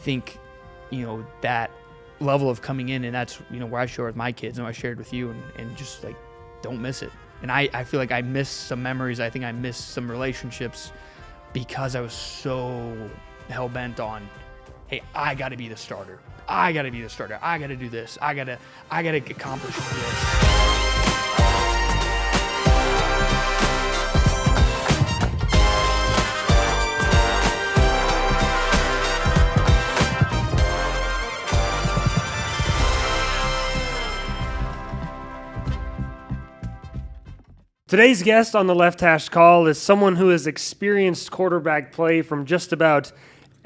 think, that level of coming in, and that's, where I share with my kids and I shared with you, and just like, don't miss it. And I feel like I missed some memories. I think I missed some relationships because I was so hell-bent on, hey, I got to be the starter. I got to be the starter. I got to do this. I got to accomplish this. Today's guest on the Left Hash Call is someone who has experienced quarterback play from just about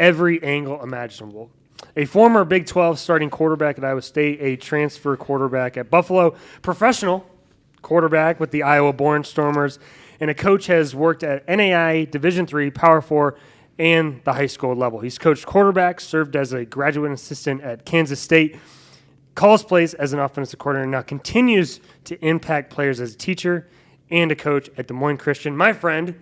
every angle imaginable. A former Big 12 starting quarterback at Iowa State, a transfer quarterback at Buffalo, professional quarterback with the Iowa Barnstormers, and a coach has worked at NAI, Division III, Power 4, and the high school level. He's coached quarterbacks, served as a graduate assistant at Kansas State, calls plays as an offensive coordinator, and now continues to impact players as a teacher and a coach at Des Moines Christian. My friend,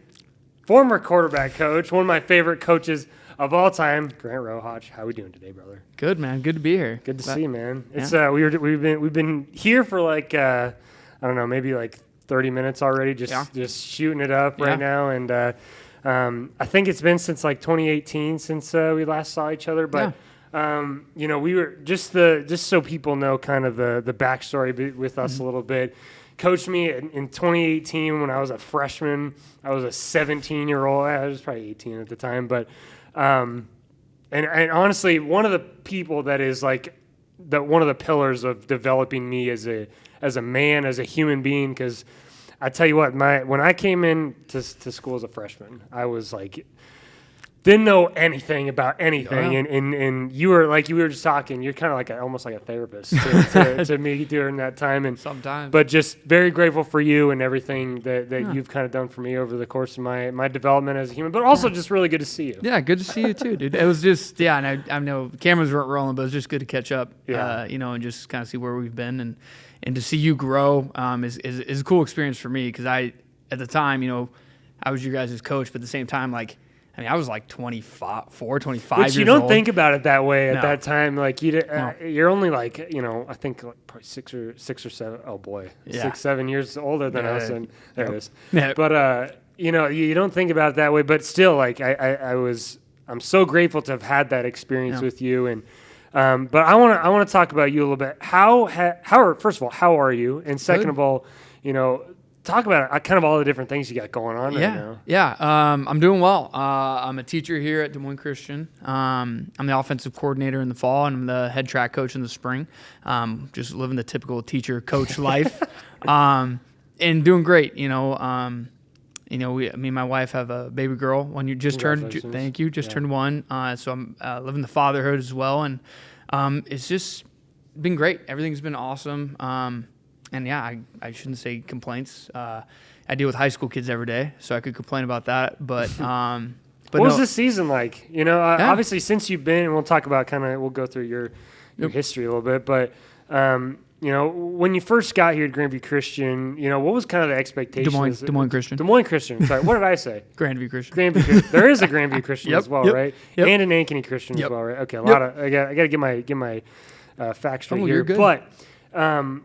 former quarterback coach, one of my favorite coaches of all time, Grant Rohach. How are we doing today, brother? Good, man. Good to be here. Good to see you, man. Yeah. It's we've been here for like I don't know, maybe like 30 minutes already, just shooting it up right now, and I think it's been since like 2018 since we last saw each other, but. We were just so people know kind of the backstory with us a little bit. Coached me in 2018 when I was a freshman. I was a 17-year-old. I was probably 18 at the time, but and honestly, one of the people that is like one of the pillars of developing me as a man, as a human being. Because I tell you what, when I came in to school as a freshman, I was like. Didn't know anything about anything, and you were just talking. You're kind of like almost like a therapist to me during that time, and sometimes. But just very grateful for you and everything that you've kind of done for me over the course of my development as a human. But also just really good to see you. Yeah, good to see you too, dude. It was just and I know cameras weren't rolling, but it was just good to catch up. And just kind of see where we've been and to see you grow is a cool experience for me because at the time I was your guys' coach, but at the same time I was like 25 Which years old. you don't think about it that way at that time. Like you're only like I think like probably six or seven. Oh boy, 6, 7 years older than us. And there it is. Yeah. But you don't think about it that way. But still, like I'm so grateful to have had that experience with you. And but I want to talk about you a little bit. First of all, how are you? And second of all, talk about kind of all the different things you got going on right now. Yeah, I'm doing well. I'm a teacher here at Des Moines Christian. I'm the offensive coordinator in the fall, and I'm the head track coach in the spring. Just living the typical teacher-coach life, and doing great. Me and my wife have a baby girl. One you just turned. Thank you. Turned one. So I'm living the fatherhood as well, and it's just been great. Everything's been awesome. And I shouldn't say complaints. I deal with high school kids every day, so I could complain about that. But what was this season like? Obviously since you've been, and we'll talk about we'll go through your history a little bit. But when you first got here at Grandview Christian, what was kind of the expectations? Des Moines Christian. Des Moines Christian. Sorry, what did I say? Grandview Christian. Grandview Christian. There is a Grandview Christian as well, right? Yep. And an Ankeny Christian as well, right? Okay, I got to get my facts straight here, but.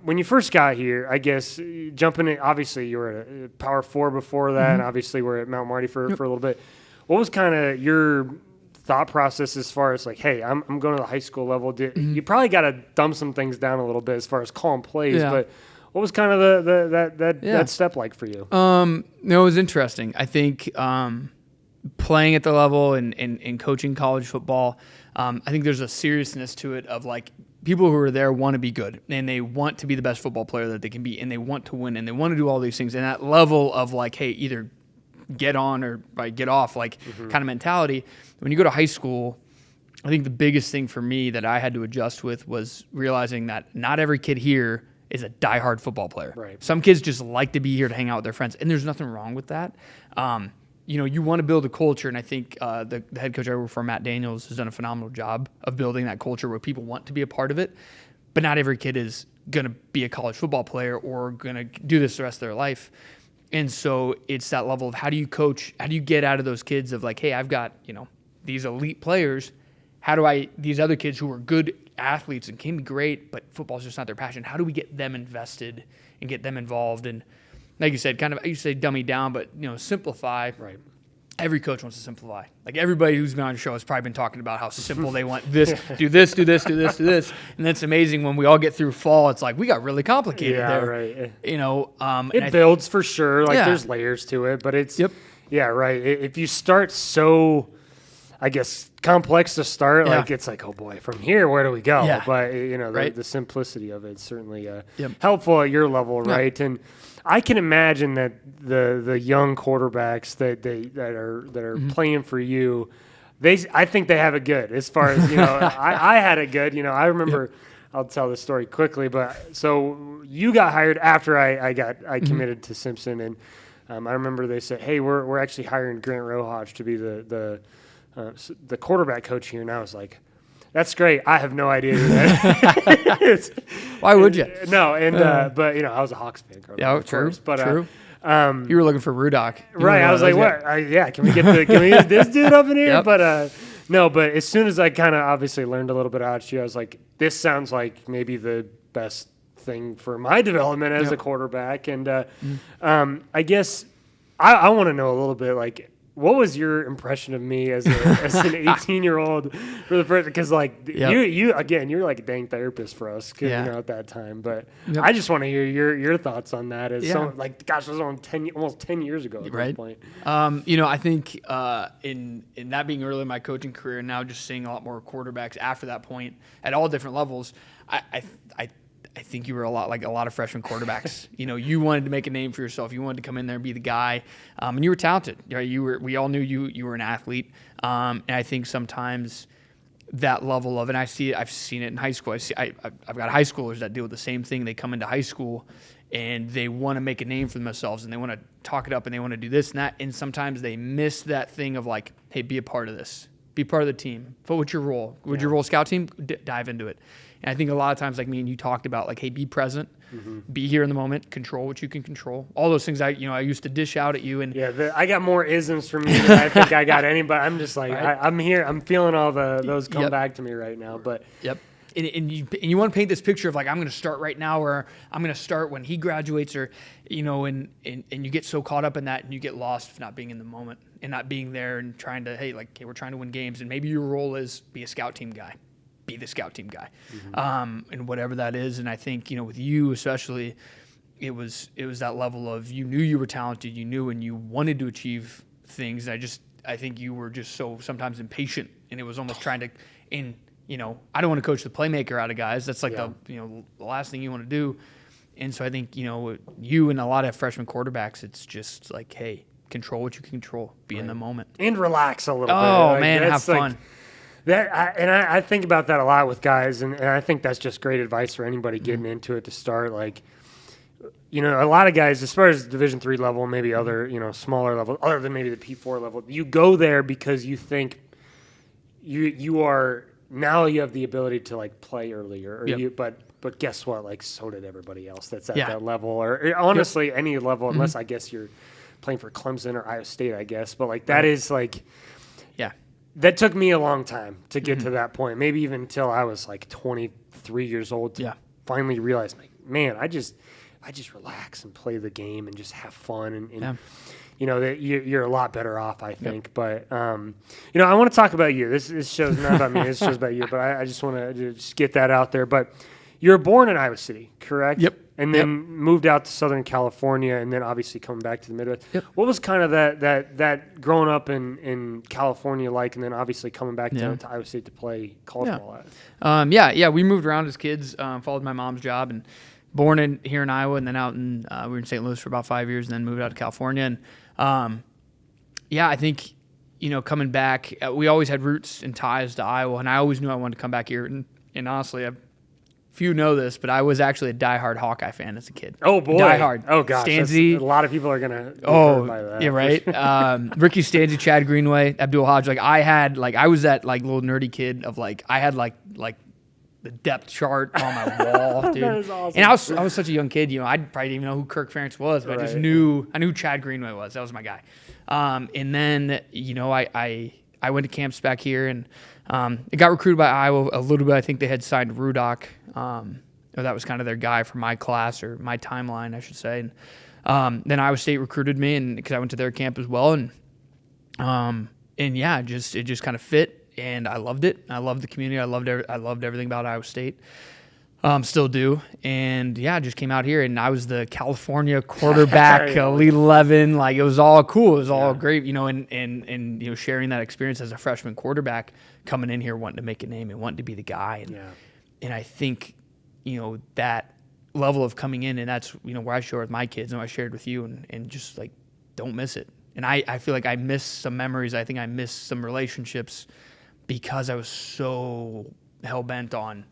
When you first got here, I guess jumping in, obviously you were at a Power 4 before that, and obviously we're at Mount Marty for a little bit. What was kind of your thought process as far as like, hey, I'm going to the high school level? You probably got to dumb some things down a little bit as far as calling plays, but what was kind of that step like for you? It was interesting. I think playing at the level and coaching college football, I think there's a seriousness to it of like, people who are there want to be good, and they want to be the best football player that they can be, and they want to win, and they want to do all these things. And that level of like, hey, either get on or get off, kind of mentality. When you go to high school, I think the biggest thing for me that I had to adjust with was realizing that not every kid here is a diehard football player. Right. Some kids just like to be here to hang out with their friends, and there's nothing wrong with that. You want to build a culture, and I think the head coach I work for, Matt Daniels, has done a phenomenal job of building that culture where people want to be a part of it. But not every kid is going to be a college football player or going to do this the rest of their life. And so it's that level of how do you coach, how do you get out of those kids of like, hey, I've got these elite players, how do these other kids who are good athletes and can be great, but football's just not their passion, how do we get them invested and get them involved? And like you said, kind of, I used to say dummy down, but, simplify. Right. Every coach wants to simplify. Like everybody who's been on the show has probably been talking about how simple they want this, do this, do this, do this, do this. And that's amazing when we all get through fall. It's like we got really complicated there. Right. It builds for sure. Like there's layers to it, but it's yeah, right. If you start so, I guess, complex to start, like it's like, oh boy, from here where do we go? Yeah. But the simplicity of it's certainly helpful at your level, right? And I can imagine that the young quarterbacks that are playing for you, I think they have it good as far as I had it good. I remember. I'll tell this story quickly, but so you got hired after I committed to Simpson, and I remember they said, hey, we're actually hiring Grant Rohach to be the quarterback coach here, and I was like, that's great. I have no idea who that is. Why would you? No, but I was a Hawks fan. Of course, but true. You were looking for Rudock, right? I was like, what? Can we get this dude up in here? Yep. But no. But as soon as I kind of obviously learned a little bit about you, I was like, this sounds like maybe the best thing for my development as a quarterback. And I guess I want to know a little bit like, what was your impression of me as an 18-year-old for the first? Because you're like a dang therapist for us, at that time. But I just want to hear your thoughts on that. As gosh, it was almost 10 years ago at this point. I think in that being early in my coaching career, and now just seeing a lot more quarterbacks after that point at all different levels, I think you were a lot like a lot of freshman quarterbacks. You wanted to make a name for yourself. You wanted to come in there and be the guy, and you were talented. We all knew you were an athlete, and I think sometimes that level of, and I've seen it in high school. I've got high schoolers that deal with the same thing. They come into high school and they want to make a name for themselves, and they want to talk it up, and they want to do this and that, and sometimes they miss that thing of like, hey, be a part of this. Be part of the team. But what's your role? Would your role scout team? Dive into it. And I think a lot of times, like me and you talked about, like, hey, be present, be here in the moment, control what you can control. All those things I used to dish out at you. And I got more isms from you than I think I got anybody. I'm just like, I'm here. I'm feeling all those come back to me right now. But And you want to paint this picture of like, I'm going to start right now, or I'm going to start when he graduates, or and you get so caught up in that and you get lost not being in the moment and not being there and trying to, hey, we're trying to win games, and maybe your role is be a scout team guy. Be the scout team guy, and whatever that is. And I think with you especially, it was that level of you knew you were talented, you knew, and you wanted to achieve things. And I think you were just so sometimes impatient, and it was almost trying to, I don't want to coach the playmaker out of guys. That's like the last thing you want to do. And so I think you and a lot of freshman quarterbacks, it's just like, hey, control what you can control, be in the moment, and relax a little bit. Oh man, have fun. I think about that a lot with guys, and I think that's just great advice for anybody getting into it to start. Like, a lot of guys, as far as Division III level, maybe other, smaller level, other than maybe the P4 level, you go there because you think you are now you have the ability to like play earlier, but guess what? Like, so did everybody else that's at that level, or honestly any level, unless I guess you're playing for Clemson or Iowa State, I guess. But like that is like. That took me a long time to get to that point, maybe even until I was like 23 years old to finally realize, like, man, I just relax and play the game and just have fun. And that you're a lot better off, I think. But, I want to talk about you. This show's not about me. This show's about you. But I just want to just get that out there. But you were born in Iowa City, correct? Yep. And then moved out to Southern California, and then obviously coming back to the Midwest. Yep. What was kind of that growing up in California like, and then obviously coming back to Iowa State to play college ball at? We moved around as kids, followed my mom's job, and born here in Iowa, and then out in we were in St. Louis for about 5 years, and then moved out to California. And I think coming back, we always had roots and ties to Iowa, and I always knew I wanted to come back here. And honestly, few know this, but I was actually a diehard Hawkeye fan as a kid. Oh boy, diehard. Oh gosh, Stanzi. A lot of people are gonna. By that. Yeah, right. Ricky Stanzi, Chad Greenway, Abdul Hodge. I was that little nerdy kid of I had the depth chart on my wall, dude. That is awesome. And I was such a young kid. I probably didn't even know who Kirk Ferentz was, but I just knew who Chad Greenway was. That was my guy. And then I went to camps back here, and I got recruited by Iowa a little bit. I think they had signed Rohach. Or that was kind of their guy for my class or my timeline, I should say. And then Iowa State recruited me, and because I went to their camp as well, and yeah, it just kind of fit, and I loved it. I loved the community. I loved everything about Iowa State. Still do, and yeah, I just came out here, and I was the California quarterback, Elite 11. Like, it was all cool. It was all great, and sharing that experience as a freshman quarterback, coming in here wanting to make a name and wanting to be the guy, and I think, that level of coming in, and that's, where I share with my kids, and I shared with you, and just like, don't miss it. And I feel like I missed some memories. I think I missed some relationships because I was so hell-bent on,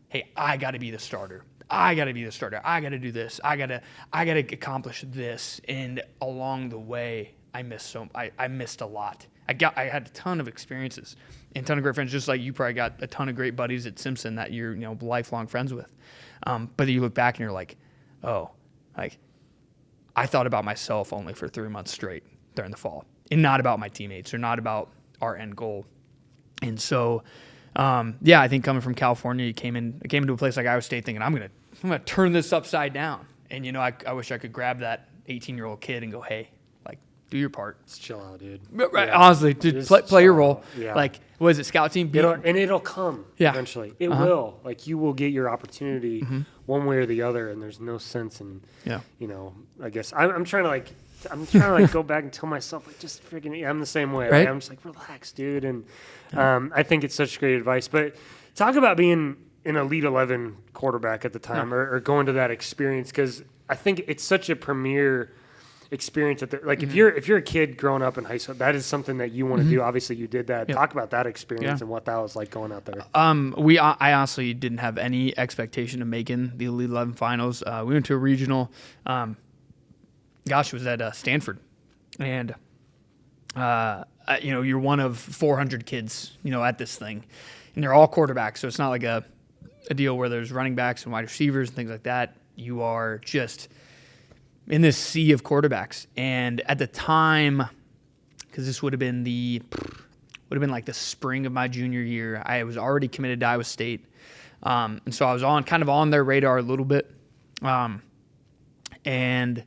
hey, I got to be the starter. I got to be the starter. I got to do this. I got to accomplish this. And along the way, I missed a lot. I had a ton of experiences and a ton of great friends, just like you probably got a ton of great buddies at Simpson that you're, lifelong friends with. But you look back and you're like, oh, like, I thought about myself only for 3 months straight during the fall, and not about my teammates or not about our end goal. And so, I think coming from California, I came into a place like Iowa State thinking, I'm gonna turn this upside down. And I wish I could grab that 18-year-old kid and go, hey, like, do your part. Just chill out, dude. Right, honestly, dude, play your role. Yeah. Like, what is it, scout team? It'll come eventually. It will. Like, you will get your opportunity one way or the other, and there's no sense in, I guess I'm trying to go back and tell myself, like, just freaking, I'm the same way. Right? Like, I'm just like, relax, dude. And I think it's such great advice. But talk about being an Elite 11 quarterback at the time, or going to that experience, because I think it's such a premier experience if you're a kid growing up in high school, that is something that you want to do. Obviously you did that. Talk about that experience and what that was like going out there. I honestly didn't have any expectation of making the Elite 11 finals. We went to a regional, it was at Stanford, and you're one of 400 kids at this thing, and they're all quarterbacks, so it's not like a deal where there's running backs and wide receivers and things like that. You are just in this sea of quarterbacks. And at the time, because this would have been like the spring of my junior year, I was already committed to Iowa State. And so I was on their radar a little bit. And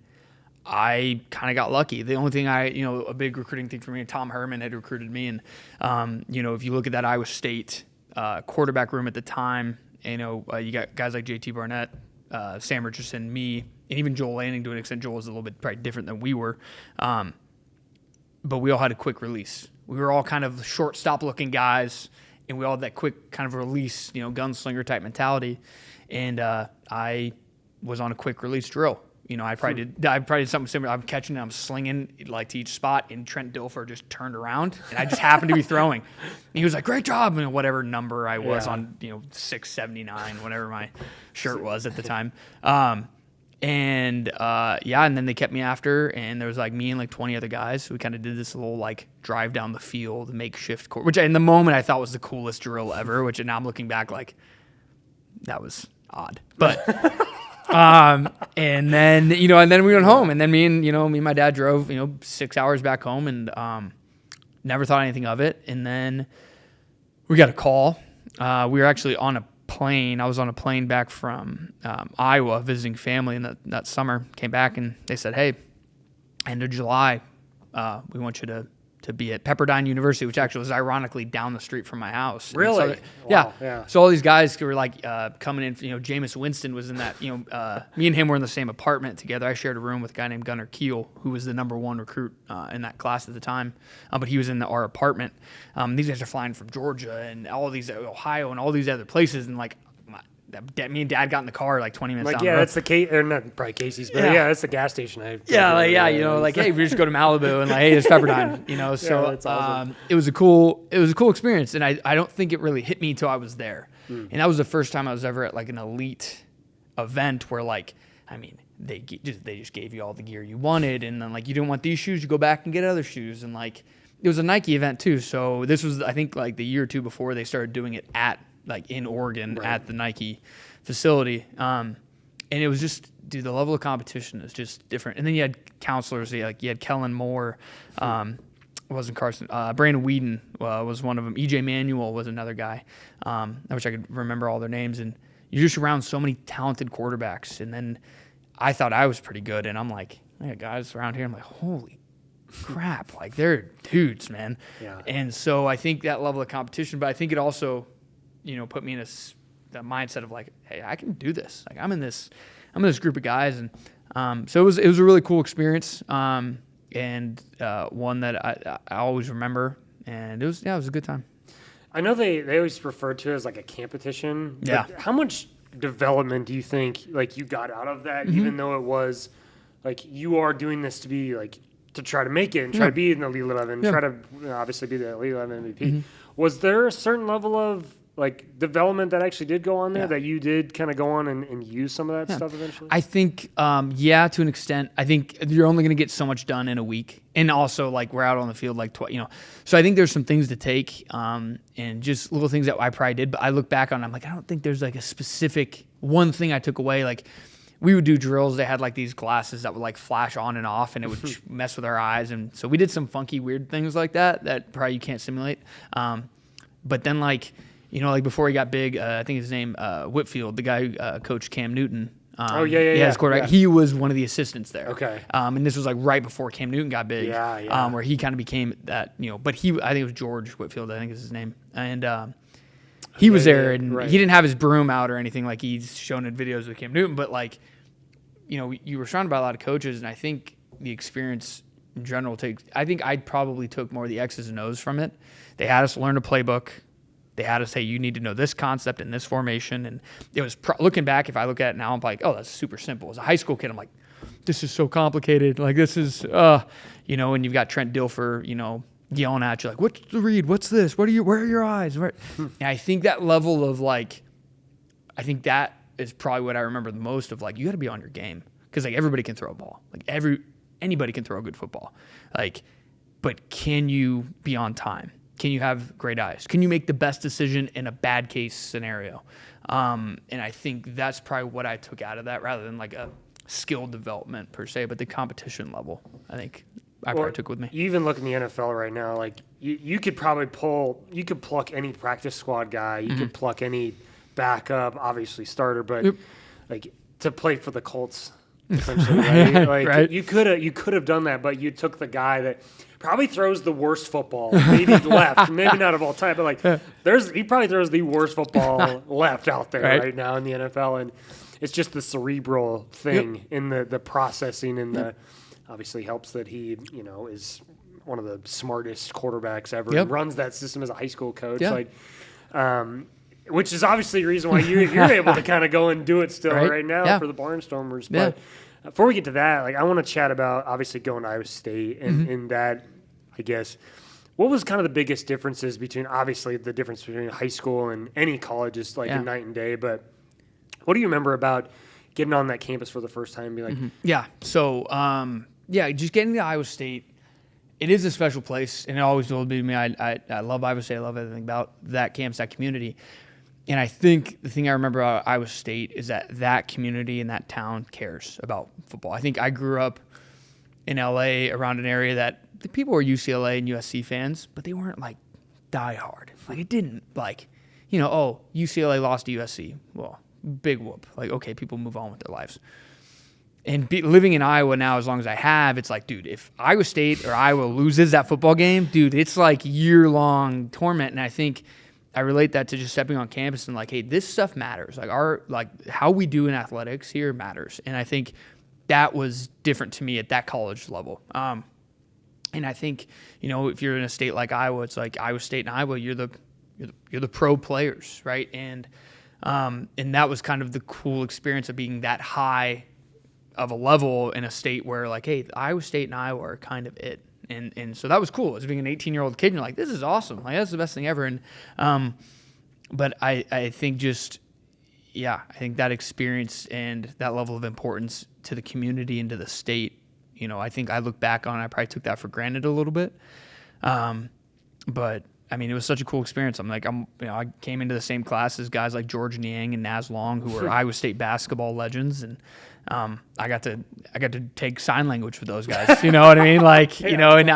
I kind of got lucky. The only thing a big recruiting thing for me, Tom Herman had recruited me. And, if you look at that Iowa State quarterback room at the time, you got guys like JT Barnett, Sam Richardson, me, and even Joel Lanning to an extent. Joel was a little bit probably different than we were. But we all had a quick release. We were all kind of shortstop looking guys, and we all had that quick kind of release, gunslinger type mentality. And I was on a quick release drill. I probably did something similar. I'm catching and I'm slinging like to each spot, and Trent Dilfer just turned around, and I just happened to be throwing. And he was like, "Great job!" And whatever number I was on, 679, whatever my shirt was at the time. And then they kept me after, and there was like me and like 20 other guys. We kind of did this little like drive down the field, makeshift court, which in the moment I thought was the coolest drill ever. Which now I'm looking back like that was odd, but. And then we went home, and then me and my dad drove 6 hours back home, and never thought anything of it. And then we got a call. We were actually on a plane. I was on a plane back from Iowa visiting family, and that summer came back, and they said, hey, end of July, we want you to be at Pepperdine University, which actually was ironically down the street from my house. Really? So, yeah. So all these guys were like coming in. Jameis Winston was in that. Me and him were in the same apartment together. I shared a room with a guy named Gunnar Keel, who was the number one recruit in that class at the time. But he was in our apartment. These guys are flying from Georgia and all these Ohio and all these other places, and like. Me and Dad got in the car like 20 minutes down the road. That's the case, or not probably Casey's, but that's the gas station. Hey, we just go to Malibu and like, hey, it's Pepperdine, So that's awesome. It was a cool experience, and I don't think it really hit me until I was there, and that was the first time I was ever at like an elite event where they just gave you all the gear you wanted, and then like you didn't want these shoes, you go back and get other shoes, and like it was a Nike event too. So this was I think like the year or two before they started doing it in Oregon at the Nike facility. And it was just, dude, the level of competition is just different. And then you had counselors, you had Kellen Moore, wasn't Carson. Brandon Whedon was one of them. EJ Manuel was another guy. I wish I could remember all their names. And you're just around so many talented quarterbacks. And then I thought I was pretty good. And I'm like, I got guys around here. I'm like, holy crap. Like, they're dudes, man. Yeah. And so I think that level of competition, but I think it also, put me in the mindset of like, hey, I can do this. Like, I'm in this group of guys. And so it was a really cool experience. And one that I always remember, and it was a good time. I know they always refer to it as like a competition. Yeah. How much development do you think like you got out of that, even though it was like you are doing this to be like to try to make it and try to be in the Elite 11, try to obviously be the Elite 11 MVP. Was there a certain level of like development that actually did go on there that you did kind of go on and use some of that stuff eventually? I think, to an extent. I think you're only going to get so much done in a week. And also, like, we're out on the field, like, so I think there's some things to take and just little things that I probably did. But I look back on it, I'm like, I don't think there's, like, a specific one thing I took away. Like, we would do drills. They had, like, these glasses that would, like, flash on and off, and it would mess with our eyes. And so we did some funky, weird things like that probably you can't simulate. But then, like, like before he got big, I think his name, Whitfield, the guy who coached Cam Newton. His quarterback. Yeah. He was one of the assistants there. Okay. And this was like right before Cam Newton got big. Where he kind of became that, but I think it was George Whitfield, I think is his name. And he was there, and he didn't have his broom out or anything like he's shown in videos with Cam Newton. But like, you were surrounded by a lot of coaches, and I think the experience in general I think I probably took more of the X's and O's from it. They had us learn a playbook. They had us say, you need to know this concept and this formation. And it was, looking back, if I look at it now, I'm like, oh, that's super simple. As a high school kid, I'm like, this is so complicated. Like, this is, and you've got Trent Dilfer, yelling at you, like, what's the read? What's this? Where are your eyes? And I think that level of, like, I think that is probably what I remember the most of, like, you got to be on your game. Because, like, everybody can throw a ball. Like, anybody can throw a good football. Like, but can you be on time? Can you have great eyes? Can you make the best decision in a bad case scenario? And I think that's probably what I took out of that, rather than like a skill development per se, but the competition level, I think I probably took with me. You even look in the NFL right now, like you could probably pluck any practice squad guy, you could pluck any backup, obviously starter, but like to play for the Colts, essentially, right? Like right. You could have done that, but you took the guy that probably throws the worst football, maybe left, maybe not of all time, but like he probably throws the worst football left out there right now in the NFL, and it's just the cerebral thing in the processing, and the obviously helps that he is one of the smartest quarterbacks ever and runs that system as a high school coach, like which is obviously the reason why you're able to kind of go and do it still right now for the Barnstormers. But before we get to that, like I want to chat about obviously going to Iowa State and that, I guess, what was kind of the biggest differences between, obviously the difference between high school and any college is like a night and day, but what do you remember about getting on that campus for the first time and be like, So, just getting to Iowa State, it is a special place, and it always will be to me. I love Iowa State. I love everything about that campus, that community. And I think the thing I remember about Iowa State is that community and that town cares about football. I think I grew up in LA around an area that the people were UCLA and USC fans, but they weren't like diehard. Like it didn't like, UCLA lost to USC. Well, big whoop. Like, okay, people move on with their lives. And living in Iowa now, as long as I have, it's like, dude, if Iowa State or Iowa loses that football game, dude, it's like year-long torment. And I think I relate that to just stepping on campus and like, hey, this stuff matters. Like how we do in athletics here matters. And I think that was different to me at that college level. And I think, if you're in a state like Iowa, it's like Iowa State and Iowa, you're the pro players, right? And that was kind of the cool experience of being that high of a level in a state where like, hey, Iowa State and Iowa are kind of it. And so that was cool. As being an 18-year-old kid, and you're like, this is awesome. Like, that's the best thing ever. And but I think I think that experience and that level of importance to the community and to the state, I think I look back on it, I probably took that for granted a little bit. But I mean, it was such a cool experience. I came into the same class as guys like George Niang and Naz Long, who were Iowa State basketball legends, and I got to take sign language with those guys. You know what I mean? Like, you know, and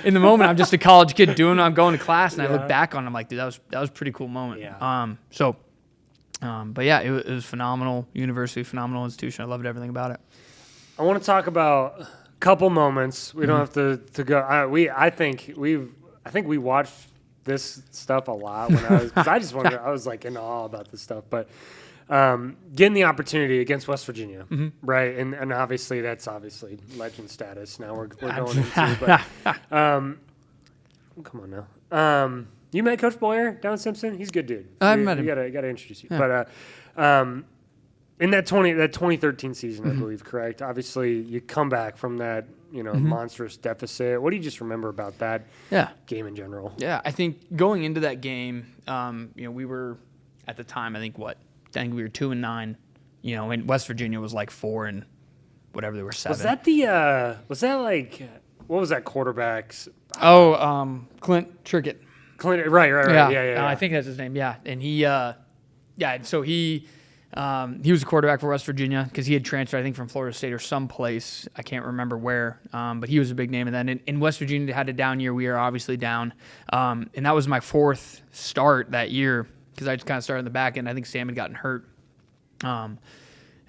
in the moment, I'm just a college kid I'm going to class, and I look back on it, I'm like, dude, that was a pretty cool moment. Yeah. But yeah, it was phenomenal university, phenomenal institution. I loved everything about it. I want to talk about a couple moments. We don't have to go. I think we watched this stuff a lot when I was, because I just wanted, I was like in awe about this stuff, but getting the opportunity against West Virginia, right? And obviously that's legend status. Now we're going into, but come on now. You met Coach Boyer down in Simpson? He's a good dude. I met him. You gotta introduce you. Yeah. But in that 2013 season, I believe, correct? Obviously, you come back from that, monstrous deficit. What do you just remember about that game in general? Yeah, I think going into that game, we were at the time, I think we were 2-9, and West Virginia was like 4 and whatever, they were 7. What was that quarterback's? Clint Trickett. Clint, right. Yeah. I think that's his name. Yeah, and so he was a quarterback for West Virginia because he had transferred, I think, from Florida State or someplace. I can't remember where, but he was a big name. And then in West Virginia had a down year. We are obviously down, and that was my 4th start that year because I just kind of started in the back end. I think Sam had gotten hurt, and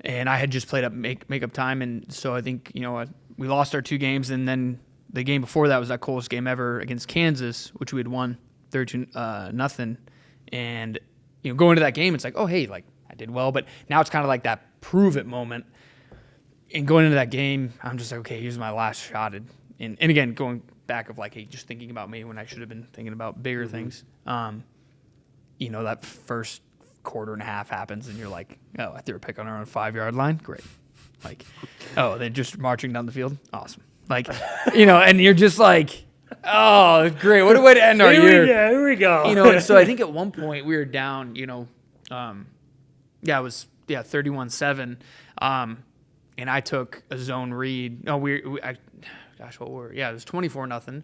I had just played up make-up time, and so I think we lost our 2 games, and then the game before that was that coolest game ever against Kansas, which we had won 32-0, and going to that game, it's like, oh hey, like I did well, but now it's kind of like that prove it moment. And going into that game, I'm just like, okay, here's my last shot. And again, going back of like, hey, just thinking about me when I should have been thinking about bigger things. That first quarter and a half happens, and you're like, oh, I threw a pick on our own 5-yard line. Great. Like, oh, they're just marching down the field. Awesome. Like, and you're just like, oh, great. What a way to end our year. Here we go. And so I think at one point we were down, it was 31-7. And I took a zone read. No, it was 24-0.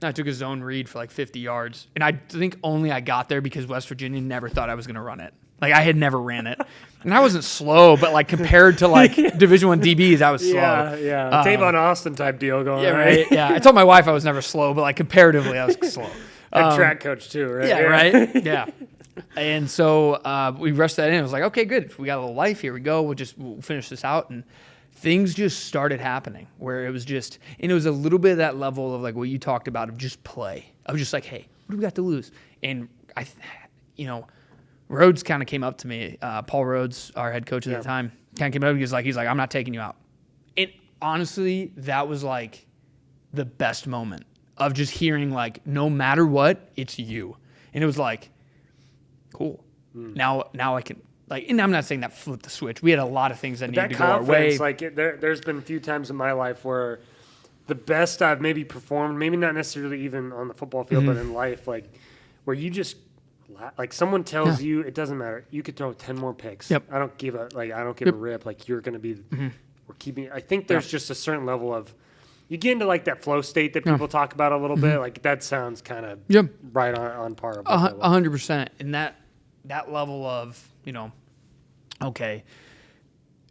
I took a zone read for like 50 yards. And I think only I got there because West Virginia never thought I was going to run it. Like, I had never ran it. And I wasn't slow, but like compared to like Division I DBs, I was slow. Yeah. Tavon Austin type deal going on. Right? Yeah. I told my wife I was never slow, but like comparatively, I was slow. Track coach too, right? Yeah, right? Yeah. And so we rushed that in. I was like, okay, good. We got a little life. Here we go. We'll finish this out. And things just started happening where it was just, and it was a little bit of that level of like what you talked about of just play. I was just like, hey, what do we got to lose? And Rhodes kind of came up to me. Paul Rhodes, our head coach at the time, kind of came up and he's like, I'm not taking you out. And honestly, that was like the best moment of just hearing like, no matter what, it's you. And it was like, cool. Now I can, like, and I'm not saying that flipped the switch. We had a lot of things that needed to go our way. Like there's been a few times in my life where the best I've maybe performed, maybe not necessarily even on the football field, but in life, like where you just, like someone tells you it doesn't matter. You could throw 10 more picks. Yep. I don't give a rip. Like you're going to be, we're keeping. I think there's just a certain level of, you get into like that flow state that people talk about a little bit. Like that sounds kind of right on par. 100%. And that level of, okay,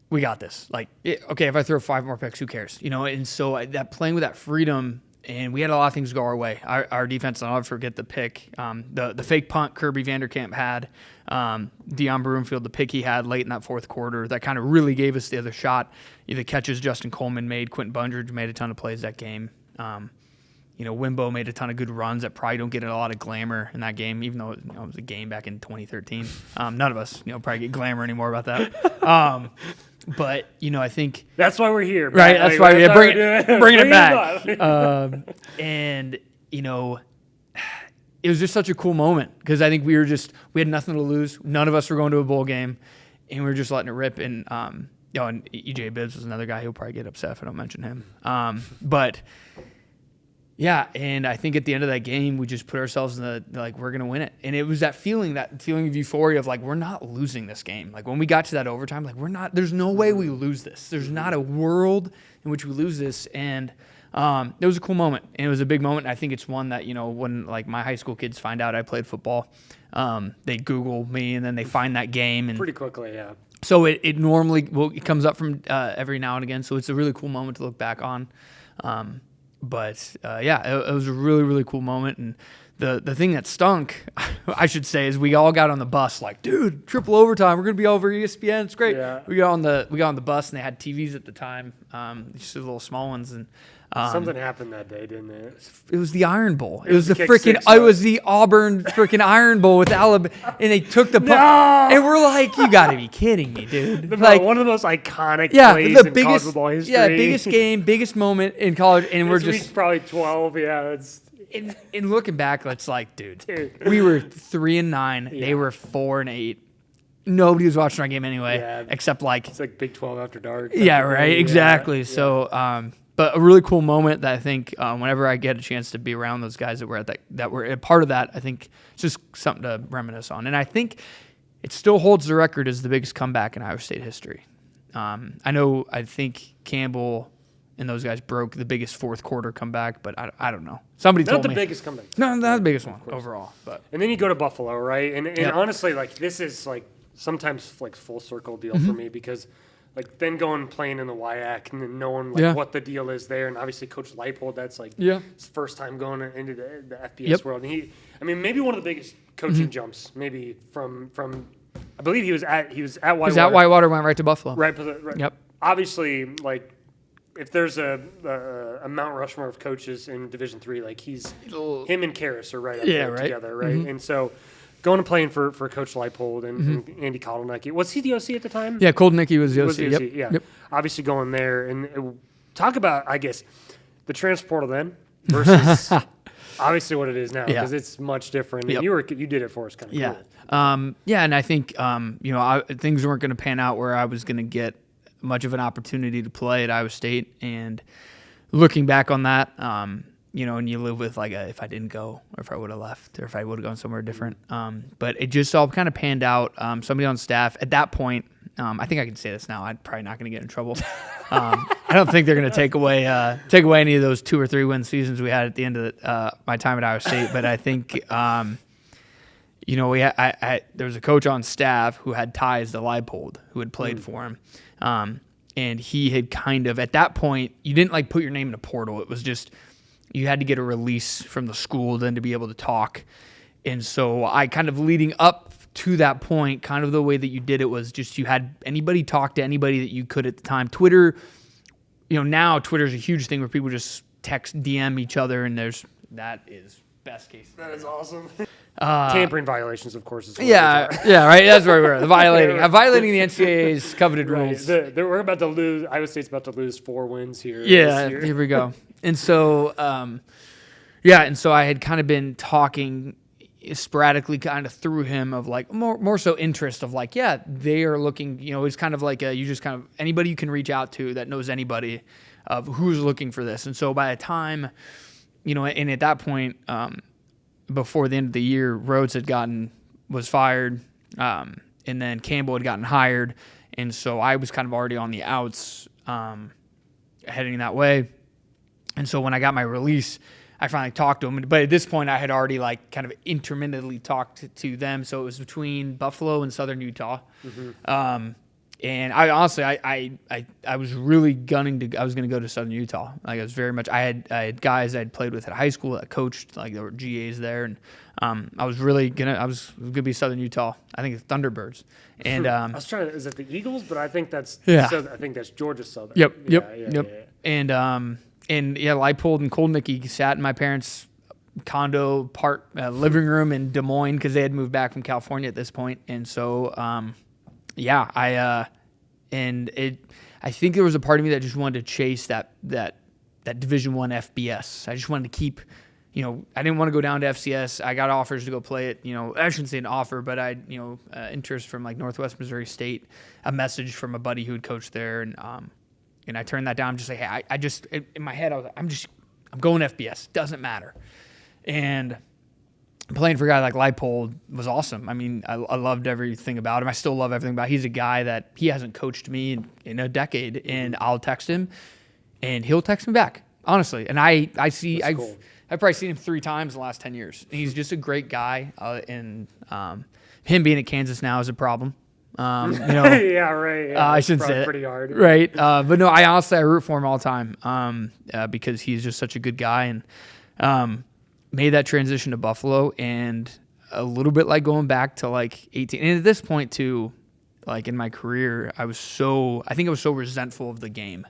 we got this. Like, okay, if I throw 5 more picks, who cares? And so that playing with that freedom. And we had a lot of things go our way. Our defense, I'll never forget the pick. The fake punt Kirby Vanderkamp had, Deion Broomfield, the pick he had late in that 4th quarter, that kind of really gave us the other shot. The catches Justin Coleman made, Quentin Bundridge made a ton of plays that game. Wimbo made a ton of good runs that probably don't get a lot of glamour in that game, even though it was a game back in 2013. None of us, probably get glamour anymore about that. But, I think... That's why we're here. Right, that's why we're bringing it back. And, it was just such a cool moment because I think we had nothing to lose. None of us were going to a bowl game, and we were just letting it rip. And, and EJ Bibbs was another guy who'll probably get upset if I don't mention him. But... yeah, and I think at the end of that game, we just put ourselves in we're going to win it. And it was that feeling of euphoria of, like, we're not losing this game. Like, when we got to that overtime, like, there's no way we lose this. There's not a world in which we lose this. And it was a cool moment, and it was a big moment. I think it's one that, when like my high school kids find out I played football, they Google me and then they find that game, and pretty quickly, yeah. So it normally it comes up from every now and again. So it's a really cool moment to look back on. But it was a really, really cool moment. And the thing that stunk, I should say, is we all got on the bus like, dude, triple overtime. We're gonna be over ESPN. It's great. Yeah. We got on the bus, and they had TVs at the time, just the little small ones, and. Something happened that day, didn't it? It was the Iron Bowl. It was the freaking. It was the Auburn freaking Iron Bowl with Alabama, and they took the punt. No! And we're like, you got to be kidding me, dude! One of the most iconic plays in college football history. Yeah, biggest game, biggest moment in college, and we're just probably 12. Yeah, it's. In looking back, it's like, dude, we were 3-9. Yeah. They were 4-8. Nobody was watching our game anyway, except like it's like Big 12 after dark. Yeah, right. Exactly. Yeah. So. But a really cool moment that I think whenever I get a chance to be around those guys that were that were a part of that, I think it's just something to reminisce on. And I think it still holds the record as the biggest comeback in Iowa State history. I think Campbell and those guys broke the biggest fourth quarter comeback, but I don't know. Somebody told me. Not the biggest comeback. No, not the biggest one overall. But and then you go to Buffalo, right? And honestly, like this is like sometimes like full circle deal for me because. Like then going playing in the WIAC and then knowing what the deal is there, and obviously Coach Leipold, that's like his first time going into the FBS world. And maybe one of the biggest coaching jumps, maybe from I believe he was at Whitewater. He was at Whitewater, went right to Buffalo. Right. Yep. Obviously, like if there's a Mount Rushmore of coaches in Division III, like him and Karras are right up there together, right? Mm-hmm. And so. Going and playing for Coach Leipold and Andy Kotelnicki. Was he the OC at the time? Yeah, Kotelnicki was the OC. Yep. Obviously going there. And talk about, I guess, the transportal then versus obviously what it is now because it's much different. And you did it for us kind of cool. And I think, things weren't going to pan out where I was going to get much of an opportunity to play at Iowa State. And looking back on that, and you live with like if I didn't go or if I would have left or if I would have gone somewhere different. But it just all kind of panned out. Somebody on staff at that point, I think I can say this now. I'm probably not going to get in trouble. I don't think they're going to take away any of those 2 or 3 win seasons we had at the end of my time at Iowa State. But I think, there was a coach on staff who had ties to Leipold who had played for him. And he had kind of, at that point, you didn't like put your name in a portal. It was just, you had to get a release from the school then to be able to talk. And so I kind of leading up to that point, kind of the way that you did it was just you had anybody talk to anybody that you could at the time. Twitter, now Twitter's a huge thing where people just text, DM each other, and that is best case. That is awesome. Tampering violations, of course. Is right. That's where we're violating the NCAA's coveted rules. We're about to lose. Iowa State's about to lose 4 wins here. Yeah, here we go. And so, I had kind of been talking sporadically kind of through him of like more so interest of like, they are looking, it's kind of like you just kind of anybody you can reach out to that knows anybody of who's looking for this. And so by the time, and at that point, before the end of the year, Rhodes was fired, and then Campbell had gotten hired. And so I was kind of already on the outs, heading that way. And so when I got my release, I finally talked to him. But at this point, I had already like kind of intermittently talked to them. So it was between Buffalo and Southern Utah. Mm-hmm. And I honestly, I was really I was going to go to Southern Utah. Like I was very much, I had guys I'd played with at high school that coached, like there were GAs there. And I was going to be Southern Utah. I think it's Thunderbirds. And I was trying to, is it the Eagles? But I think that's Georgia Southern. Yep. And Leipold and Kotelnicki sat in my parents' condo living room in Des Moines because they had moved back from California at this point. And so, I think there was a part of me that just wanted to chase that Division I FBS. I just wanted to keep, I didn't want to go down to FCS. I got offers to go play it. I shouldn't say an offer, but I, interest from like Northwest Missouri State, a message from a buddy who had coached there, and I turned that down. I'm just like, hey, I just in my head I was like, I'm going FBS. Doesn't matter. And playing for a guy like Leipold was awesome. I mean, I loved everything about him. I still love everything about him. He's a guy that he hasn't coached me in a decade, and I'll text him, and he'll text me back. honestly. And I've cool. probably seen him 3 times in the last 10 years. And he's just a great guy. And him being at Kansas now is a problem. Yeah, right. Yeah, I shouldn't say that. Pretty hard. Right. But no, I root for him all the time because he's just such a good guy and made that transition to Buffalo, and a little bit like going back to like 18. And at this point too, like in my career, I think I was so resentful of the game.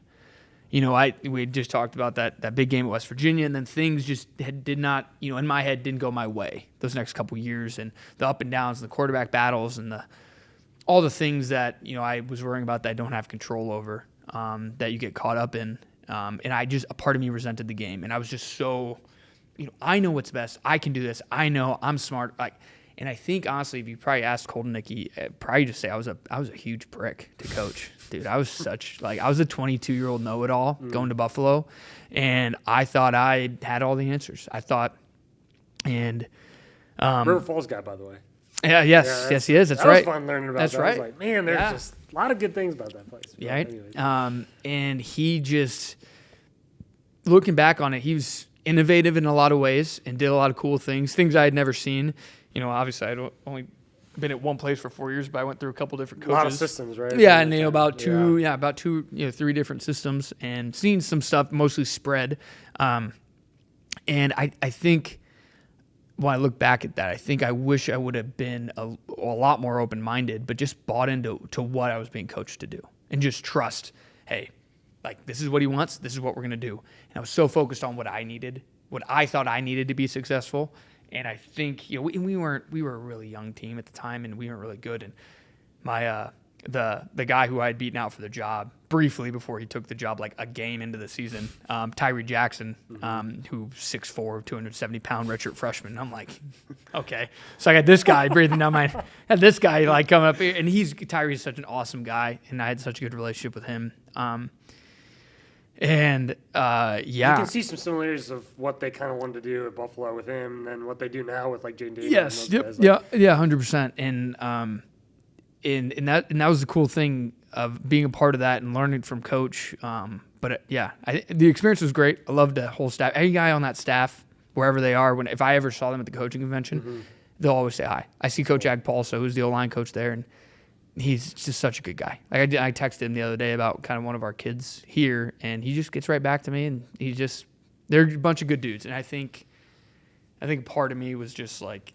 We just talked about that big game at West Virginia, and then things just did not, in my head, didn't go my way those next couple years, and the up and downs, and the quarterback battles, and all the things that I was worrying about that I don't have control over, that you get caught up in, and a part of me resented the game, and I was just so, I know what's best, I can do this, I know I'm smart, and I think honestly, if you probably asked Colton Nicky, probably just say I was a huge prick to coach, dude. I was a 22-year-old know-it-all going to Buffalo, and I thought I had all the answers. I thought, and River Falls guy, by the way. Yeah, yes, he is. That's right. That was fun learning about That's that. right. I was like, man, there's just a lot of good things about that place. Yeah, right. And he just, looking back on it, he was innovative in a lot of ways and did a lot of cool things I had never seen. Obviously, I'd only been at one place for 4 years, but I went through a couple different coaches. A lot of systems, right? Yeah, and about 3 different systems, and seen some stuff mostly spread. And I think when I look back at that, I think I wish I would have been a lot more open-minded, but just bought into what I was being coached to do, and just trust, hey, like this is what he wants, this is what we're gonna do. And I was so focused on what I needed, what I thought I needed to be successful. And I think we were a really young team at the time, and we weren't really good. And my the guy who I had beaten out for the job briefly before he took the job, like a game into the season, Tyree Jackson, who's 6'4", 270-pound redshirt freshman. I'm like, okay. So I got this guy breathing down my, had this guy like coming up here, and Tyree's such an awesome guy, and I had such a good relationship with him. You can see some similarities of what they kind of wanted to do at Buffalo with him and what they do now with like Jane Davis. Yes. Yep. Yeah. 100%. And that was the cool thing of being a part of that and learning from Coach. The experience was great. I loved the whole staff. Any guy on that staff, wherever they are, if I ever saw them at the coaching convention, they'll always say hi. I see Coach Agpolso, who's the O-line coach there, and he's just such a good guy. Like I texted him the other day about kind of one of our kids here, and he just gets right back to me, and they're a bunch of good dudes. And I think part of me was just like,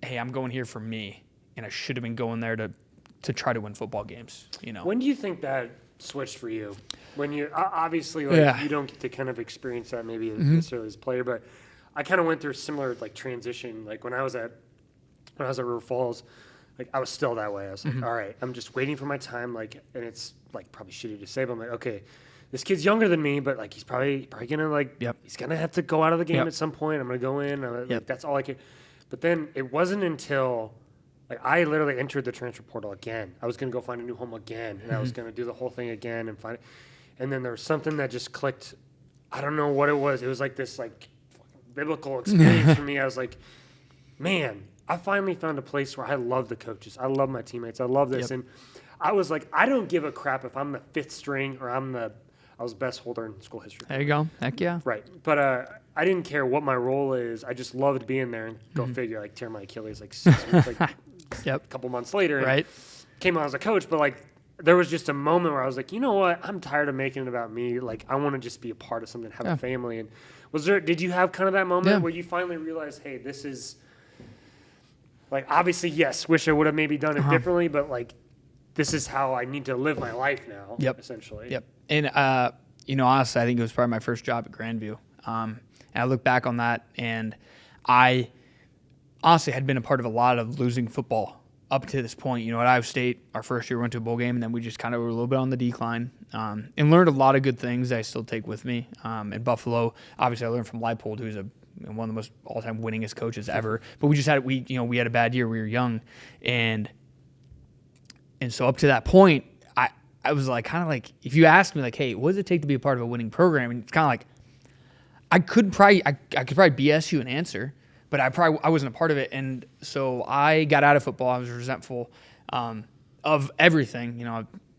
hey, I'm going here for me, and I should have been going there to try to win football games. When do you think that switched for you? When you obviously you don't get to kind of experience that maybe necessarily as a player, but I kind of went through a similar like transition. Like when I was at River Falls. Like I was still that way. I was like, all right, I'm just waiting for my time. Like, and it's like probably shitty to say, but I'm like, okay, this kid's younger than me, but like he's probably gonna like, he's gonna have to go out of the game at some point. I'm gonna go in. Like, that's all I could. But then it wasn't until like I literally entered the transfer portal again. I was gonna go find a new home again, and I was gonna do the whole thing again and find it. And then there was something that just clicked. I don't know what it was. It was like this like biblical experience for me. I was like, man. I finally found a place where I love the coaches. I love my teammates. I love this. And I was like, I don't give a crap if I'm the fifth string or I was best holder in school history. There you go. Heck yeah. Right. But I didn't care what my role is. I just loved being there and go figure, like tear my Achilles like 6 weeks, like a couple months later. And came out as a coach. But like there was just a moment where I was like, you know what? I'm tired of making it about me. Like I want to just be a part of something, have a family. And did you have kind of that moment where you finally realized, hey, this is, like, obviously, yes, wish I would have maybe done it differently, but, like, this is how I need to live my life now, essentially. Yep. And, honestly, I think it was probably my first job at Grandview. And I look back on that, and I honestly had been a part of a lot of losing football up to this point. At Iowa State, our first year we went to a bowl game, and then we just kind of were a little bit on the decline, and learned a lot of good things that I still take with me. In Buffalo, obviously, I learned from Leipold, who's one of the most all-time winningest coaches ever. But we had a bad year. We were young, and so up to that point, I was like kind of like, if you asked me like, hey, what does it take to be a part of a winning program? And it's kind of like I could probably BS you an answer, but I wasn't a part of it. And so I got out of football. I was resentful of everything.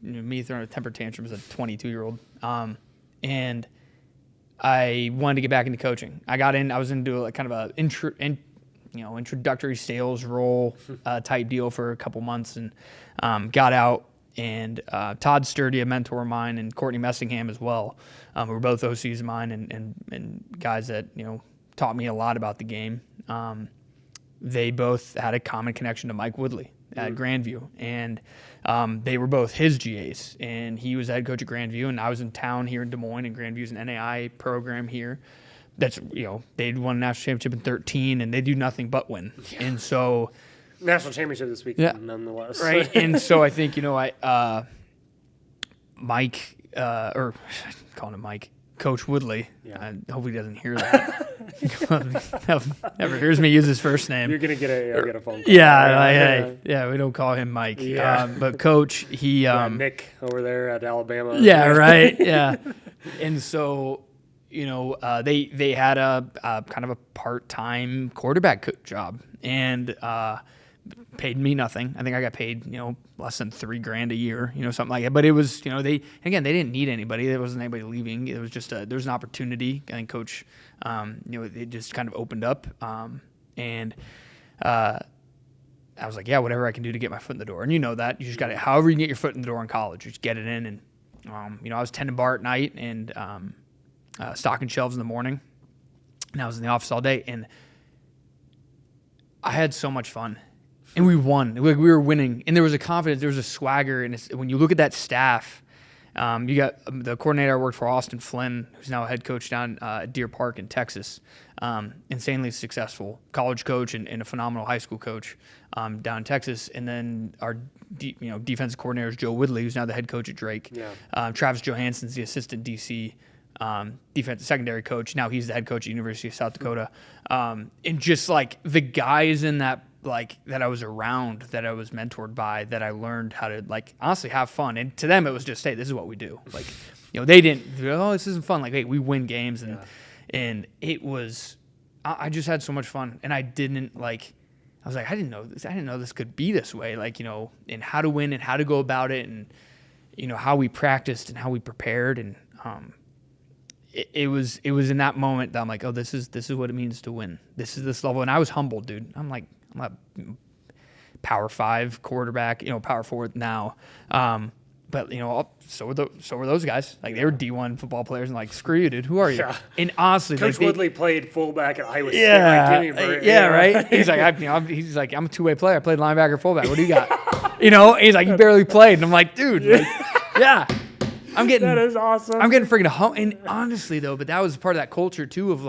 Me throwing a temper tantrum as a 22-year-old, and I wanted to get back into coaching. I was into like kind of a introductory sales role type deal for a couple months, and got out. And Todd Sturdy, a mentor of mine, and Courtney Messingham as well, who were both OCs of mine and guys that taught me a lot about the game. They both had a common connection to Mike Woodley at Grandview, and they were both his GAs, and he was the head coach at Grandview, and I was in town here in Des Moines, and Grandview's an NAI program here. That's they'd won a national championship in 2013, and they do nothing but win, and so national championship this weekend, nonetheless. Right, and so I think Mike, or calling him Mike, Coach Woodley. I hope he doesn't hear that. Never hears me use his first name. You're gonna get a phone call. Yeah, we don't call him Mike. Yeah. But Coach, he Nick over there at Alabama. Yeah, right. Yeah, and so they had a kind of a part-time quarterback job, and paid me nothing. I think I got paid, less than $3,000 a year, something like that. But it was, they didn't need anybody. There wasn't anybody leaving. It was just there was an opportunity. I think Coach, it just kind of opened up. And I was like, yeah, whatever I can do to get my foot in the door. And that you just got to, however you can get your foot in the door in college, just get it in. And, I was tending bar at night and stocking shelves in the morning. And I was in the office all day. And I had so much fun. And we won. We were winning. And there was a confidence. There was a swagger. And when you look at that staff, you got the coordinator I worked for, Austin Flynn, who's now a head coach down at Deer Park in Texas. Insanely successful college coach and a phenomenal high school coach down in Texas. And then our defensive coordinator is Joe Woodley, who's now the head coach at Drake. Yeah. Travis Johansson's the assistant DC defensive secondary coach. Now he's the head coach at University of South Dakota. And just like the guys in that, that I was around, that I was mentored by, that I learned how to honestly have fun. And to them, it was just, hey, this is what we do. They didn't, this isn't fun. Hey, we win games. And it was, I just had so much fun. And I didn't I was like, I didn't know this. I didn't know this could be this way. And how to win and how to go about it. And, how we practiced and how we prepared. And, it was in that moment that I'm like, oh, this is what it means to win. This is this level. And I was humbled, dude. I'm a Power 5 quarterback, Power 4 now. But so were those guys. They were D1 football players, and screw you, dude. Who are you? Yeah. And honestly, Coach Woodley played fullback at Iowa State. Right. He's like, I'm a two-way player. I played linebacker, fullback. What do you got? He's like, you barely played, and I'm like, dude, yeah. That is awesome. I'm getting freaking home. And honestly, though, but that was part of that culture too of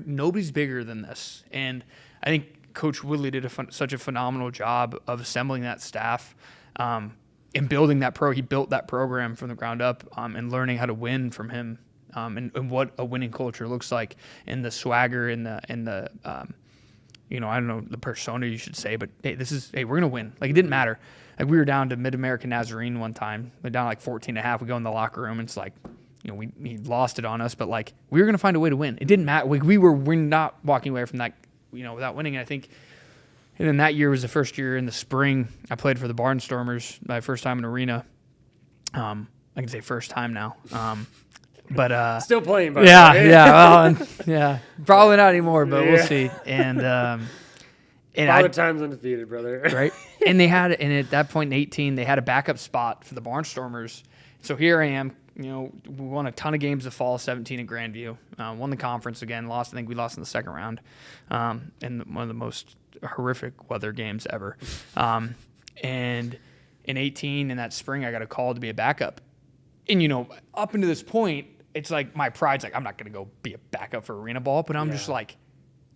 nobody's bigger than this. And I think Coach Woodley did such a phenomenal job of assembling that staff and building that He built that program from the ground up and learning how to win from him and what a winning culture looks like, and the swagger and the I don't know the persona you should say, but hey, we're gonna win. It didn't matter. We were down to Mid-American Nazarene one time. We're down 14.5. We go in the locker room, and it's he lost it on us, but we were gonna find a way to win. It didn't matter. We're not walking away from that, without winning. And I think, and then that year was the first year in the spring I played for the Barnstormers, my first time in arena. I can say first time now. But still playing, probably not anymore, but we'll see. And the time's undefeated, brother. Right. And at that point in 2018, they had a backup spot for the Barnstormers. So here I am. We won a ton of games the fall of 2017 at Grandview. Won the conference again. I think we lost in the second round. In one of the most horrific weather games ever. And in 2018, in that spring, I got a call to be a backup. And up until this point, it's my pride's I'm not going to go be a backup for arena ball, but I'm just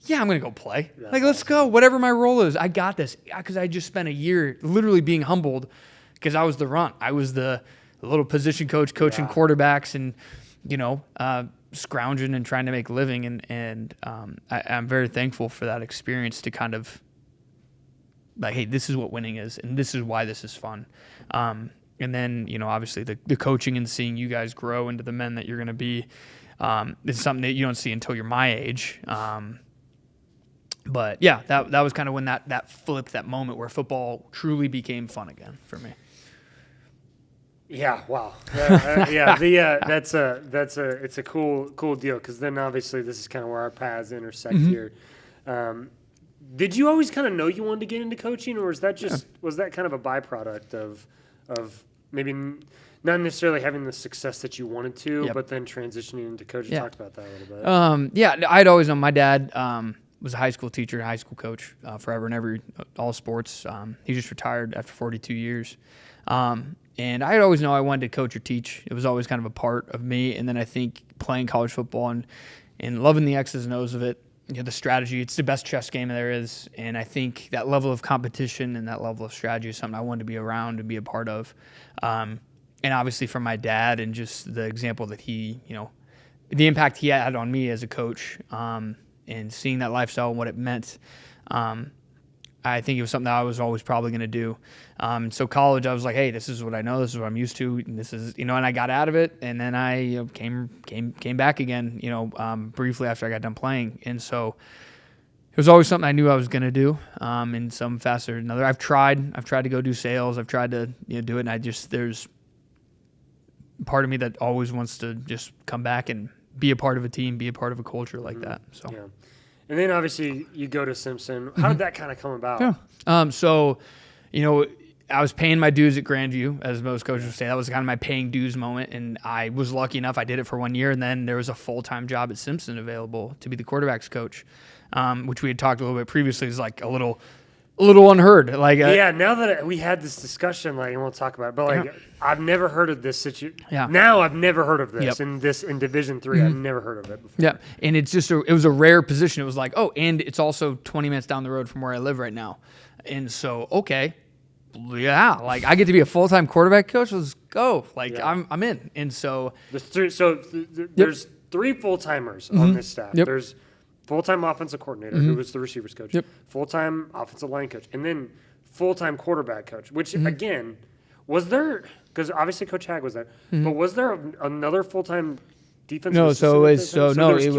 yeah, I'm going to go play. Let's go. Whatever my role is, I got this. Because I just spent a year literally being humbled because I was the runt. I was the little position coach coaching quarterbacks and, scrounging and trying to make a living. And I'm very thankful for that experience to kind of hey, this is what winning is, and this is why this is fun. And then, obviously the coaching and seeing you guys grow into the men that you're going to be is something that you don't see until you're my age. But yeah, that was kind of when that flipped, that moment where football truly became fun again for me. Yeah. Wow. It's a cool deal because then obviously this is kind of where our paths intersect here. Did you always kind of know you wanted to get into coaching, or was that kind of a byproduct of maybe not necessarily having the success that you wanted to, but then transitioning into coaching? Talk about that a little bit. I'd always known my dad was a high school teacher, high school coach forever and all sports. He just retired after 42 years. And I always know I wanted to coach or teach. It was always kind of a part of me. And then I think playing college football and loving the X's and O's of it, the strategy, it's the best chess game there is. And I think that level of competition and that level of strategy is something I wanted to be around, to be a part of. And obviously from my dad and just the example that he, the impact he had on me as a coach, and seeing that lifestyle and what it meant, I think it was something that I was always probably going to do. So college, I was like, hey, this is what I know. This is what I'm used to. And this is, and I got out of it. And then I came back again, briefly after I got done playing. And so it was always something I knew I was going to do in some facet or another. I've tried to go do sales. I've tried to do it. And there's part of me that always wants to just come back and be a part of a team, be a part of a culture like that. So. Yeah. And then obviously you go to Simpson. How did that kind of come about? Yeah. I was paying my dues at Grandview, as most coaches would say. That was kind of my paying dues moment, and I was lucky enough. I did it for 1 year, and then there was a full-time job at Simpson available to be the quarterbacks coach, which we had talked a little bit previously. Is like a little unheard. Now that we had this discussion, and we'll talk about it, but I've never heard of this situation. Yeah. Now I've never heard of this in Division III. I've never heard of it before. Yeah, and it's just it was a rare position. It was like, and it's also 20 minutes down the road from where I live right now, and so okay. Yeah, I get to be a full-time quarterback coach. Let's go. I'm in. And so there's three full-timers on this staff. Yep. There's full-time offensive coordinator, who was the receivers coach, full-time offensive line coach, and then full-time quarterback coach, which again, was there, because obviously Coach Hag was there, but was there another full-time defensive No, assistant? So it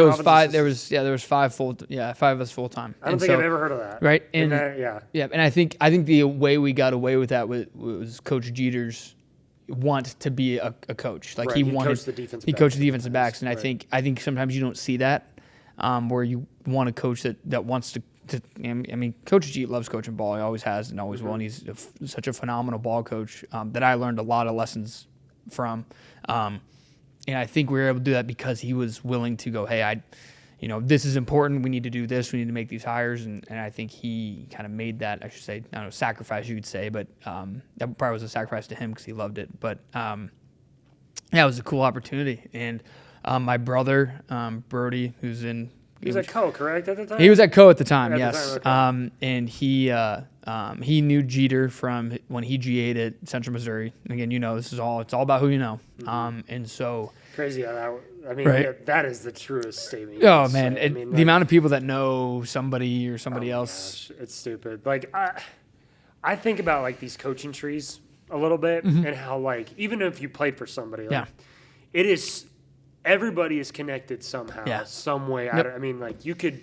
was five. There was five of us full time. I don't think I've ever heard of that. Right, and I think the way we got away with that was Coach Jeter's want to be a coach. He coached the defensive backs, and I think sometimes you don't see that where you want a coach that wants to. Coach Jeet loves coaching ball. He always has and always will, and he's such a phenomenal ball coach that I learned a lot of lessons from. And I think we were able to do that because he was willing to go, hey, this is important. We need to do this. We need to make these hires. And I think he kind of made that, I should say, I don't know, sacrifice you could say, but that probably was a sacrifice to him because he loved it. But it was a cool opportunity. And my brother, Brody, who's in... He was at Co, correct, at the time? He was at Co at the time, yes. Okay. And he knew Jeter from when he GA'd at Central Missouri. Again, it's all about who you know. And so... Crazy how that... Right? that is the truest statement. Oh, man. The amount of people that know somebody or somebody else... Gosh, it's stupid. I think about, these coaching trees a little bit and how, even if you played for somebody, it is... Everybody is connected somehow, some way. Yep. You could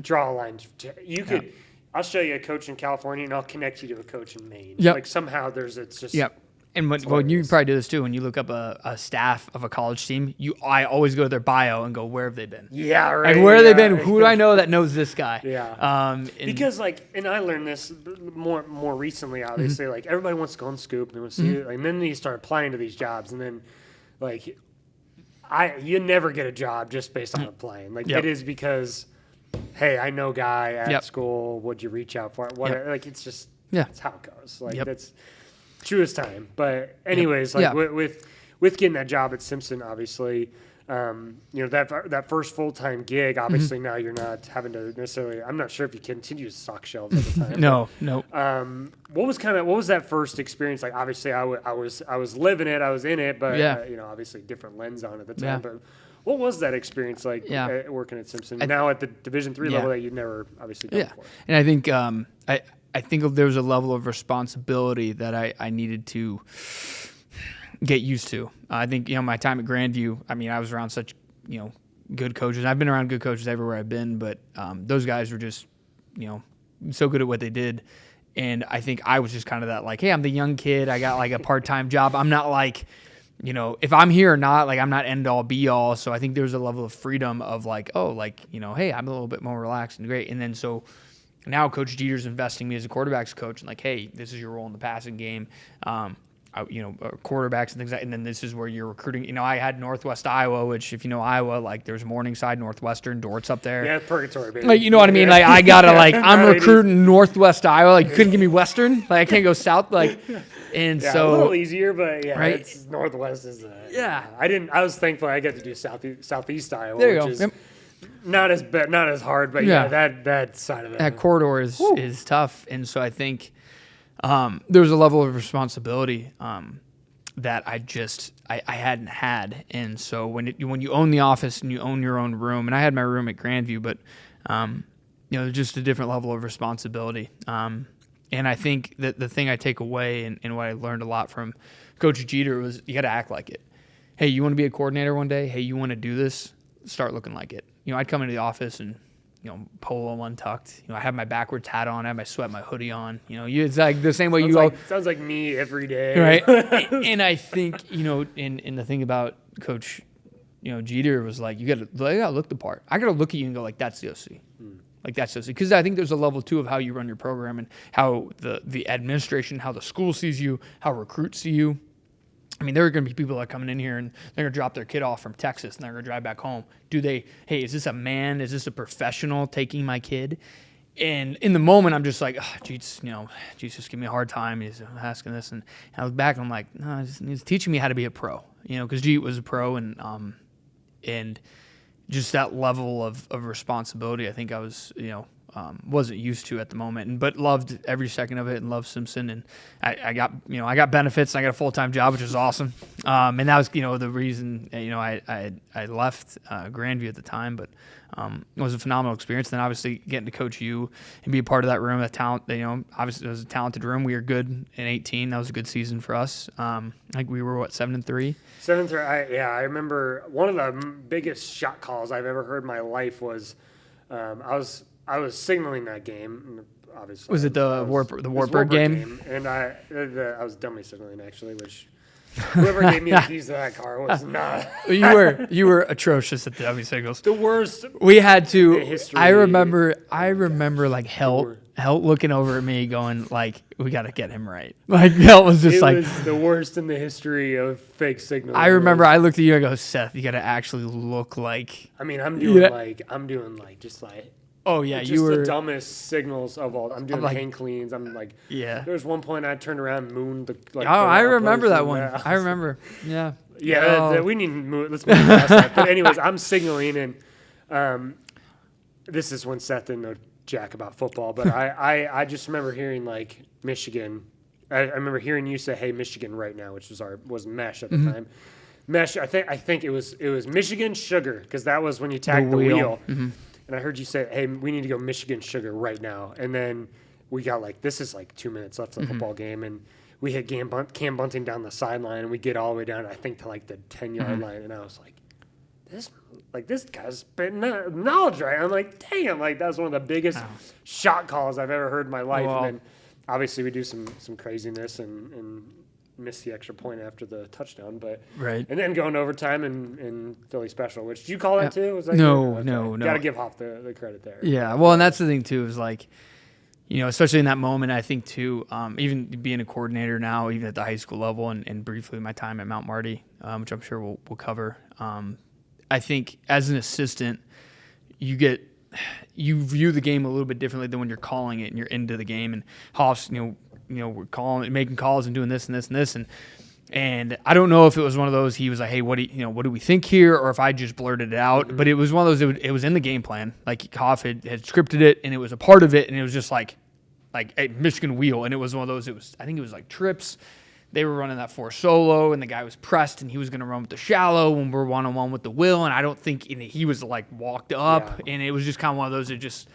draw a line. You could. I'll show you a coach in California, and I'll connect you to a coach in Maine. Yep. Somehow it's just. Yep. And when you probably do this too, when you look up a staff of a college team, I always go to their bio and go, where have they been? Yeah, right. Where have they been? Who do I know that knows this guy? Yeah. Because and I learned this more recently. Obviously, everybody wants to go on Scoop, and they want to see it, and then you start applying to these jobs, and then you never get a job just based on applying. It is because, hey, I know guy at school. Would you reach out for it? It's just that's how it goes. That's truest time. But anyways, with getting that job at Simpson, obviously, that first full-time gig. Obviously, now you're not having to necessarily. I'm not sure if you continue to stock shelves at the time. No. What was that first experience like? Obviously, I was living it, I was in it, but obviously different lens on it at the time. Yeah. But what was that experience like working at Simpson? Now at the Division III level that you'd never obviously done before. And I think I think there was a level of responsibility that I needed to get used to. I think my time at Grandview. I was around such good coaches. I've been around good coaches everywhere I've been, but those guys were just so good at what they did. And I think I was just kind of that like, hey, I'm the young kid. I got like a part-time job. I'm not like, if I'm here or not, like I'm not end all be all. So I think there was a level of freedom of like, oh, like, hey, I'm a little bit more relaxed and great. And then so now Coach Jeter's investing me as a quarterbacks coach and like, hey, this is your role in the passing game. Quarterbacks and things like that. And then this is where you're recruiting. I had Northwest Iowa, which if you know Iowa, like there's Morningside, Northwestern, Dort's up there. Yeah, purgatory, baby. Like, you know what I mean? Like I gotta like I'm recruiting Northwest Iowa. Like you couldn't give me Western. Like I can't go south. Like and so a little easier, but yeah, right? It's Northwest is yeah. I was thankful I got to do Southeast Iowa, there you which go. is Yep. not as hard, but that side of it. That corridor is tough, and so I think there's a level of responsibility that I hadn't had, and so when you own the office and you own your own room, and I had my room at Grandview, but just a different level of responsibility. And I think that the thing I take away and what I learned a lot from Coach Jeter was you got to act like it. Hey, you want to be a coordinator one day? Hey, you want to do this? Start looking like it. I'd come into the office and polo untucked. I have my backwards hat on, I have my sweat, my hoodie on. It's like the same way sounds like me every day, right? And I think and the thing about Coach Jeter was like you gotta look the part. I gotta look at you and go like that's the OC. Like that's OC, because I think there's a level too of how you run your program and how the administration, how the school sees you, how recruits see you. I mean, there are going to be people that are coming in here and they're going to drop their kid off from Texas and they're going to drive back home. Hey, is this a man? Is this a professional taking my kid? And in the moment, I'm just like, oh, Jesus, Jesus, give me a hard time. He's asking this. And I look back and I'm like, no, he's teaching me how to be a pro, because Jeet was a pro and just that level of responsibility, I think I was, wasn't used to at the moment, but loved every second of it and loved Simpson. And I got benefits and I got a full-time job, which was awesome. And that was, the reason, I left Grandview at the time, but it was a phenomenal experience. Then obviously getting to coach you and be a part of that room, that talent, obviously it was a talented room. We were good in 2018. That was a good season for us. I think we were 7-3. 7-3. I remember one of the biggest shot calls I've ever heard in my life was, I was signaling that game. Obviously, was it the Wartburg game? And I was dummy signaling actually, which whoever gave me the keys to that car was not. You were atrocious at the dummy signals. The worst. We had to. In history. I remember like Helt looking over at me, going like, "We got to get him right." Like Helt was just it was the worst in the history of fake signals. I remember I looked at you and I go, "Seth, you got to actually look like." I mean, I'm doing just like. Oh yeah, just you were the dumbest signals of all. I'm doing hang cleans. I'm like, yeah. There was one point I turned around and mooned the. I remember that one. I remember. Yeah. Yeah, we need to move. Let's move past that. But anyways, I'm signaling, and this is when Seth didn't know jack about football. But I just remember hearing like Michigan. I remember hearing you say, "Hey, Michigan, right now," which was Mesh at the time. Mesh. I think it was Michigan Sugar, because that was when you tagged the wheel. Mm-hmm. And I heard you say, "Hey, we need to go Michigan Sugar right now." And then we got this is 2 minutes left of the football game, and we hit Cam Bunting down the sideline, and we get all the way down, I think, to the 10-yard line. And I was like, this guy's spitting knowledge, right? I'm like, damn, that was one of the biggest shot calls I've ever heard in my life. Wow. And then obviously we do some craziness and miss the extra point after the touchdown, but right. And then going to overtime and Philly special, which did you call that too? Was that no. Got to give Hoff the credit there. Yeah, well, and that's the thing too, is especially in that moment, I think too, even being a coordinator now, even at the high school level, and briefly my time at Mount Marty, which I'm sure we'll cover. I think as an assistant, you view the game a little bit differently than when you're calling it and you're into the game. And Hoff's, we're making calls and doing this and this and this, and I don't know if it was one of those he was like, hey, what do we think here, or if I just blurted it out. Mm-hmm. But it was one of those. It was in the game plan. Like Hoff had scripted it, and it was a part of it, and it was just like a Michigan wheel, and it was one of those. I think it was like trips. They were running that 4 solo, and the guy was pressed, and he was going to run with the shallow when we're one-on-one with the will, and I don't think he was walked up, and it was just kind of one of those that just.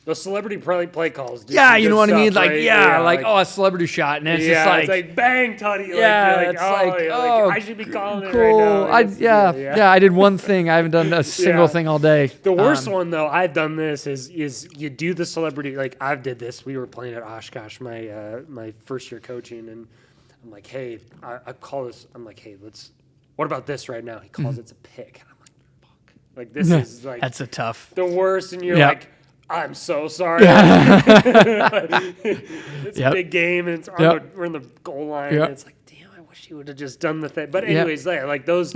Those celebrity play calls. Yeah, you know what I mean? Like, right? like, oh, a celebrity shot. And it's just like, it's like bang, Tutty. I should be calling cool. it right now. I did one thing. I haven't done a single thing all day. The worst one, though, I've done this, is you do the celebrity, like, I've did this. We were playing at Oshkosh, my first year coaching, and I'm like, hey, I call this, I'm like, hey, what about this right now? He calls it's a pick. And I'm like, fuck. Like, this is, like, that's a tough. The worst, and you're like, I'm so sorry. It's a big game, and we're in the goal line, and it's like, damn, I wish you would have just done the thing. But anyways, like those,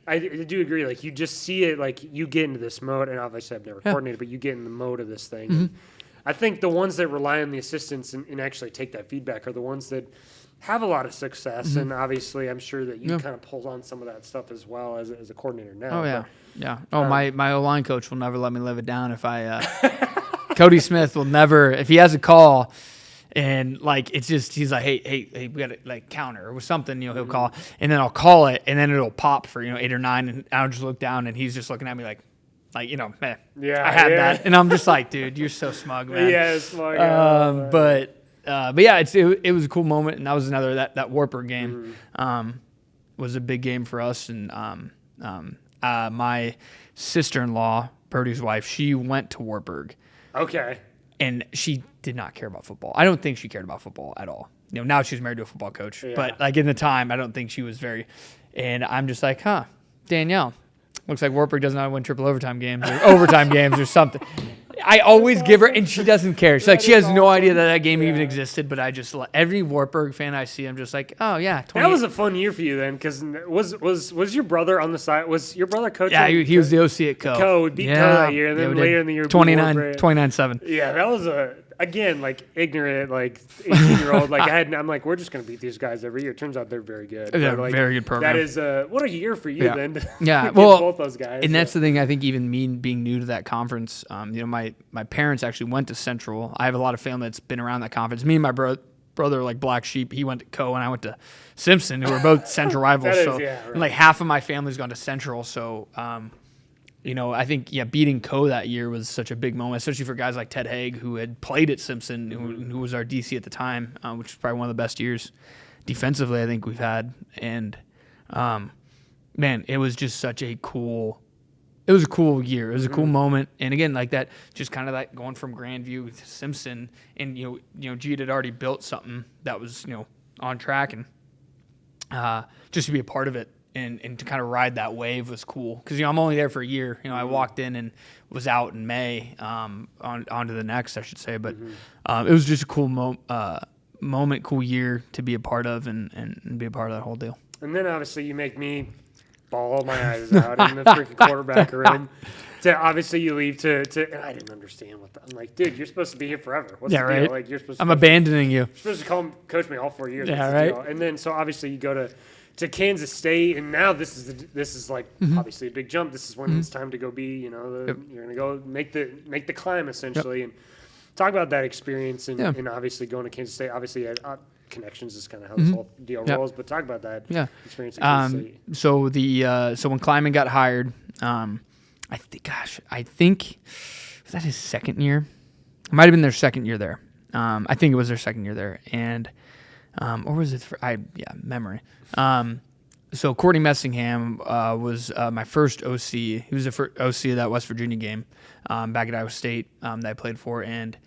I do agree. Like, you just see it, like, you get into this mode, and obviously I've never coordinated, but you get in the mode of this thing. And I think the ones that rely on the assistants and actually take that feedback are the ones that have a lot of success, and obviously I'm sure that you kind of pull on some of that stuff as well as a coordinator now. Oh, yeah. Oh, my O-line coach will never let me live it down if I Cody Smith will never, if he has a call and like it's just, he's like, hey, we got to like counter or something, he'll call, and then I'll call it, and then it'll pop for 8 or 9, and I'll just look down, and he's just looking at me like I had that, and I'm just like, dude, you're so smug, man. Yeah, smug. But yeah, it was a cool moment, and that was another that Wartburg game was a big game for us, and my sister-in-law, Birdie's wife, she went to Wartburg. Okay. And she did not care about football. I don't think she cared about football at all. Now she's married to a football coach. Yeah. But, like, in the time, I don't think she was very – and I'm just like, Danielle, looks like Wartburg doesn't know how to win triple overtime games or overtime games or something. I always give her – and she doesn't care. She's like, she has no idea that game even existed, but I just – every Wartburg fan I see, I'm just like, oh, yeah. That was a fun year for you then, because was your brother on the side? Was your brother coaching? Yeah, he was the OC at Co. Co beat Co that year, and then later in the year, 29-7. Yeah, that was again, like, ignorant, like, 18-year-old. Like, I'm like, we're just going to beat these guys every year. Turns out they're very good. They're a very good program. That is, what a year for you then. Yeah, well, both those guys. And that's the thing, I think, even me being new to that conference, my parents actually went to Central. I have a lot of family that's been around that conference. Me and my brother are like black sheep. He went to Co, and I went to Simpson, who were both Central rivals. And like half of my family's gone to Central, so I think beating Co that year was such a big moment, especially for guys like Ted Haig, who had played at Simpson, who was our DC at the time, which was probably one of the best years defensively I think we've had. And man, it was just such a cool. It was a cool year. It was a cool moment, and again, like that, just kind of like going from Grandview to Simpson, and G had already built something that was on track, and just to be a part of it. And to kind of ride that wave was cool because I'm only there for a year. I walked in and was out in May, on to the next, I should say. But it was just a cool moment, cool year to be a part of and be a part of that whole deal. And then obviously you make me bawl my eyes out in the freaking quarterback room. So obviously you leave to and I didn't understand I'm like, dude, you're supposed to be here forever. What's the deal? Right. Like, you're supposed. I'm abandoning you. You're supposed to coach me all 4 years. Yeah, right. Deal? And then so obviously you go to Kansas State, and now this is like obviously a big jump. This is when it's time to go be, you're going to go make the climb essentially, and talk about that experience and obviously going to Kansas State. Obviously, connections is kind of how this whole deal rolls, but talk about that experience at Kansas State. So when Kleiman got hired, I think was that his second year? It might have been their second year there. I think it was their second year there, and. Or was it memory. So Courtney Messingham was my first OC. He was the first OC of that West Virginia game back at Iowa State that I played for. And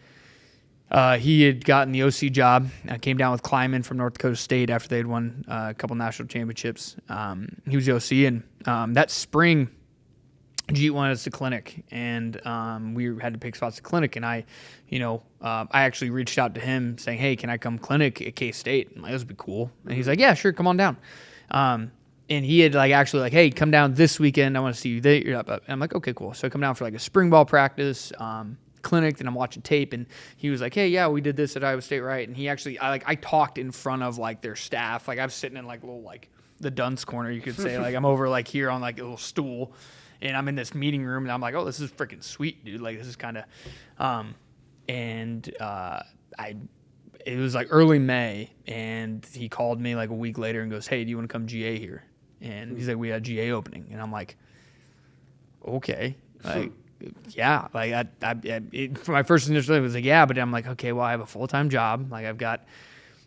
he had gotten the OC job. Came down with Kleiman from North Dakota State after they had won a couple national championships. He was the OC. And that spring, G wanted us to clinic. And we had to pick spots to clinic. And I actually reached out to him saying, hey, can I come clinic at K-State? I'm like, this would be cool. And he's like, yeah, sure, come on down. And he had hey, come down this weekend. I want to see you there. And I'm like, okay, cool. So I come down for like a spring ball practice, clinic, and I'm watching tape. And he was like, hey, yeah, we did this at Iowa State, right? And he actually, I talked in front of like their staff. Like I was sitting in like little like the dunce corner, you could say. Like I'm over like here on like a little stool. And I'm in this meeting room, and I'm like, oh, this is freaking sweet, dude. Like, this is kind of it was like early May, and he called me like a week later and goes, hey, do you want to come GA here? And he's like, we had GA opening. And I'm like, okay. Like, yeah, like for my first initial it was like, yeah, but I'm like, okay, well, I have a full-time job. Like I've got,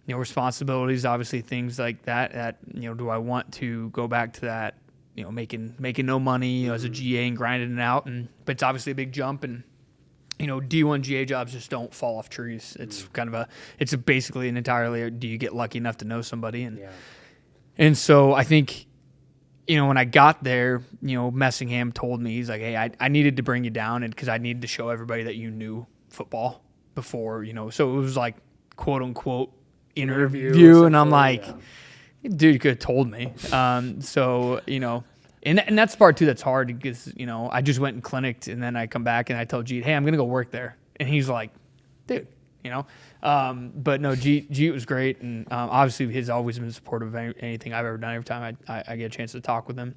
responsibilities, obviously things like that, do I want to go back to that, making no money, as a GA and grinding it out. But it's obviously a big jump, and, D1 GA jobs just don't fall off trees. It's it's basically an entirely, do you get lucky enough to know somebody? And so I think, when I got there, Messingham told me, he's like, hey, I needed to bring you down, and because I needed to show everybody that you knew football before, so it was like, quote unquote, interview, and I'm like, dude, you could have told me. So, and that's the part too that's hard, because, I just went and clinicked, and then I come back and I tell Jeet, hey, I'm going to go work there. And he's like, dude, but no, Jeet was great. And obviously he's always been supportive of anything I've ever done every time I get a chance to talk with him.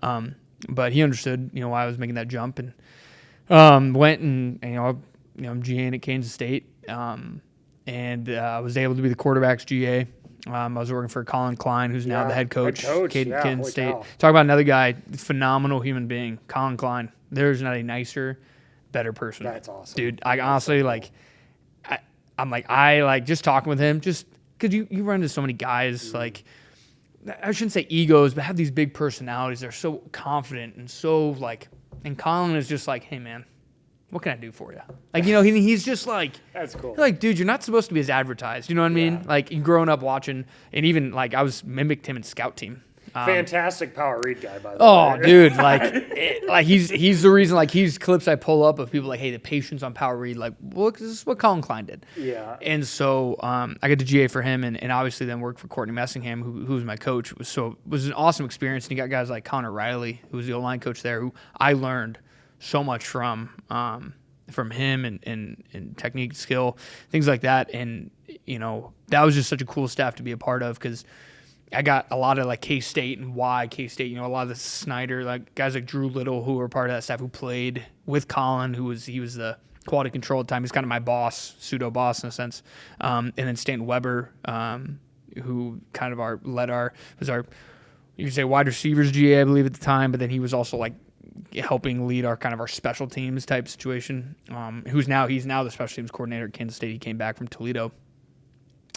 But he understood, why I was making that jump, and went and, I'm GAing at Kansas State. And I was able to be the quarterback's GA. I was working for Colin Klein, who's now the head coach Kansas State. Talk about another guy, phenomenal human being, Colin Klein. There's not a nicer, better person. That's awesome. Dude, I honestly, I'm just talking with him, just because you run into so many guys, like, I shouldn't say egos, but have these big personalities. They're so confident and so, and Colin is just like, hey, man, what can I do for you? Like, he's just like, that's cool. Like, dude, you're not supposed to be as advertised. You know what I mean? Like, growing up watching, and even I was mimicked him in scout team. Fantastic power read guy, by the way. Oh, dude, he's the reason. He's clips I pull up of people like, hey, the patience on power read. Like, well, this is what Colin Klein did. Yeah. And so I got to GA for him, and obviously then worked for Courtney Messingham, who was my coach. It was an awesome experience. And you got guys like Connor Riley, who was the O-line coach there, who I learned so much from him and technique, skill, things like that. And, that was just such a cool staff to be a part of, because I got a lot of K-State and why K-State, a lot of the Snyder, guys like Drew Little, who were part of that staff, who played with Colin, he was the quality control at the time. He's kind of my boss, pseudo boss in a sense. And then Stanton Weber, who kind of was our, you could say, wide receivers GA, I believe at the time, but then he was also helping lead our special teams type situation. He's now the special teams coordinator at Kansas State. He came back from Toledo.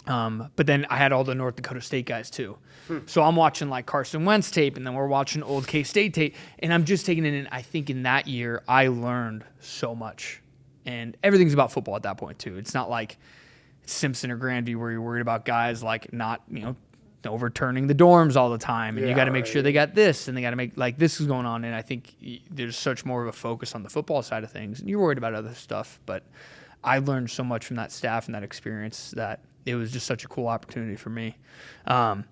But then I had all the North Dakota State guys too. So I'm watching Carson Wentz tape, and then we're watching old K-State tape, and I'm just taking it in. I think in that year I learned so much, and everything's about football at that point too. It's not like Simpson or Grandview where you're worried about guys not, overturning the dorms all the time, and you got to make sure they got this, and they got to make this is going on. And I think there's such more of a focus on the football side of things, and you're worried about other stuff. But I learned so much from that staff and that experience that it was just such a cool opportunity for me. You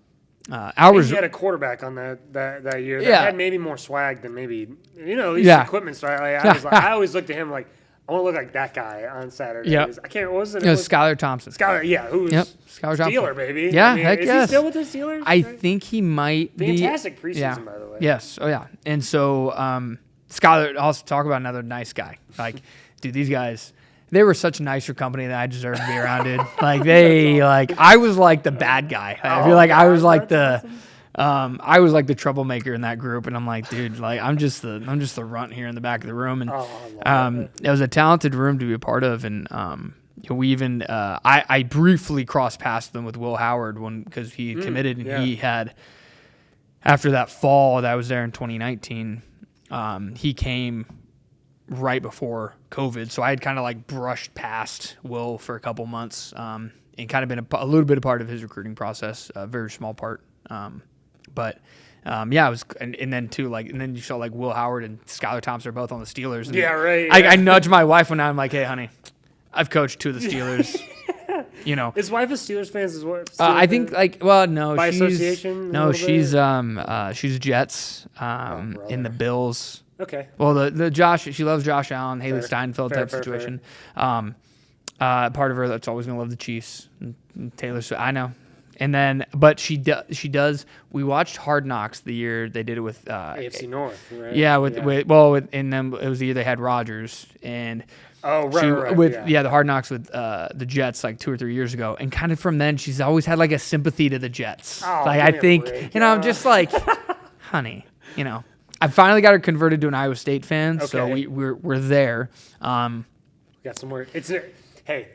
had a quarterback on that year that had maybe more swag than maybe at least equipment style. I always looked at him like, I want to look like that guy on Saturday. Yeah. I can't. What was it? It was Skylar Thompson. Skylar, who's Skylar Steeler, Thompson. baby. Yeah, heck is yes. he still with the Steelers? I think he might be. Fantastic preseason, by the way. Yes. Oh, yeah. And so Skylar, also talk about another nice guy. Dude, these guys, they were such a nicer company that I deserved to be around, dude. I was the bad guy. I feel like I was I was the troublemaker in that group, and I'm like, dude, I'm just the runt here in the back of the room. And it was a talented room to be a part of, and we even I briefly crossed paths with them with Will Howard because he committed, and he had, after that fall that I was there in 2019, he came right before COVID, so I had kind of brushed past Will for a couple months, and kind of been a little bit a part of his recruiting process, a very small part. But it was, and then too, and then you saw Will Howard and Skylar Thompson are both on the Steelers. And I nudged my wife when I'm like, hey, honey, I've coached two of the Steelers. His wife is Steelers fans as well. I think no, by association. No, she's Jets, in the Bills. Okay. Well, the Josh, she loves Josh Allen, Haley Steinfeld type situation. Part of her that's always gonna love the Chiefs. And Taylor Swift, I know. And then, but she does. We watched Hard Knocks the year they did it with AFC North, right? Yeah, and then it was the year they had Rodgers and. Oh, right. The Hard Knocks with the Jets 2 or 3 years ago, and kind of from then she's always had a sympathy to the Jets. Oh, I think, I'm just honey, I finally got her converted to an Iowa State fan, so Okay. we're there. We got some more. Hey,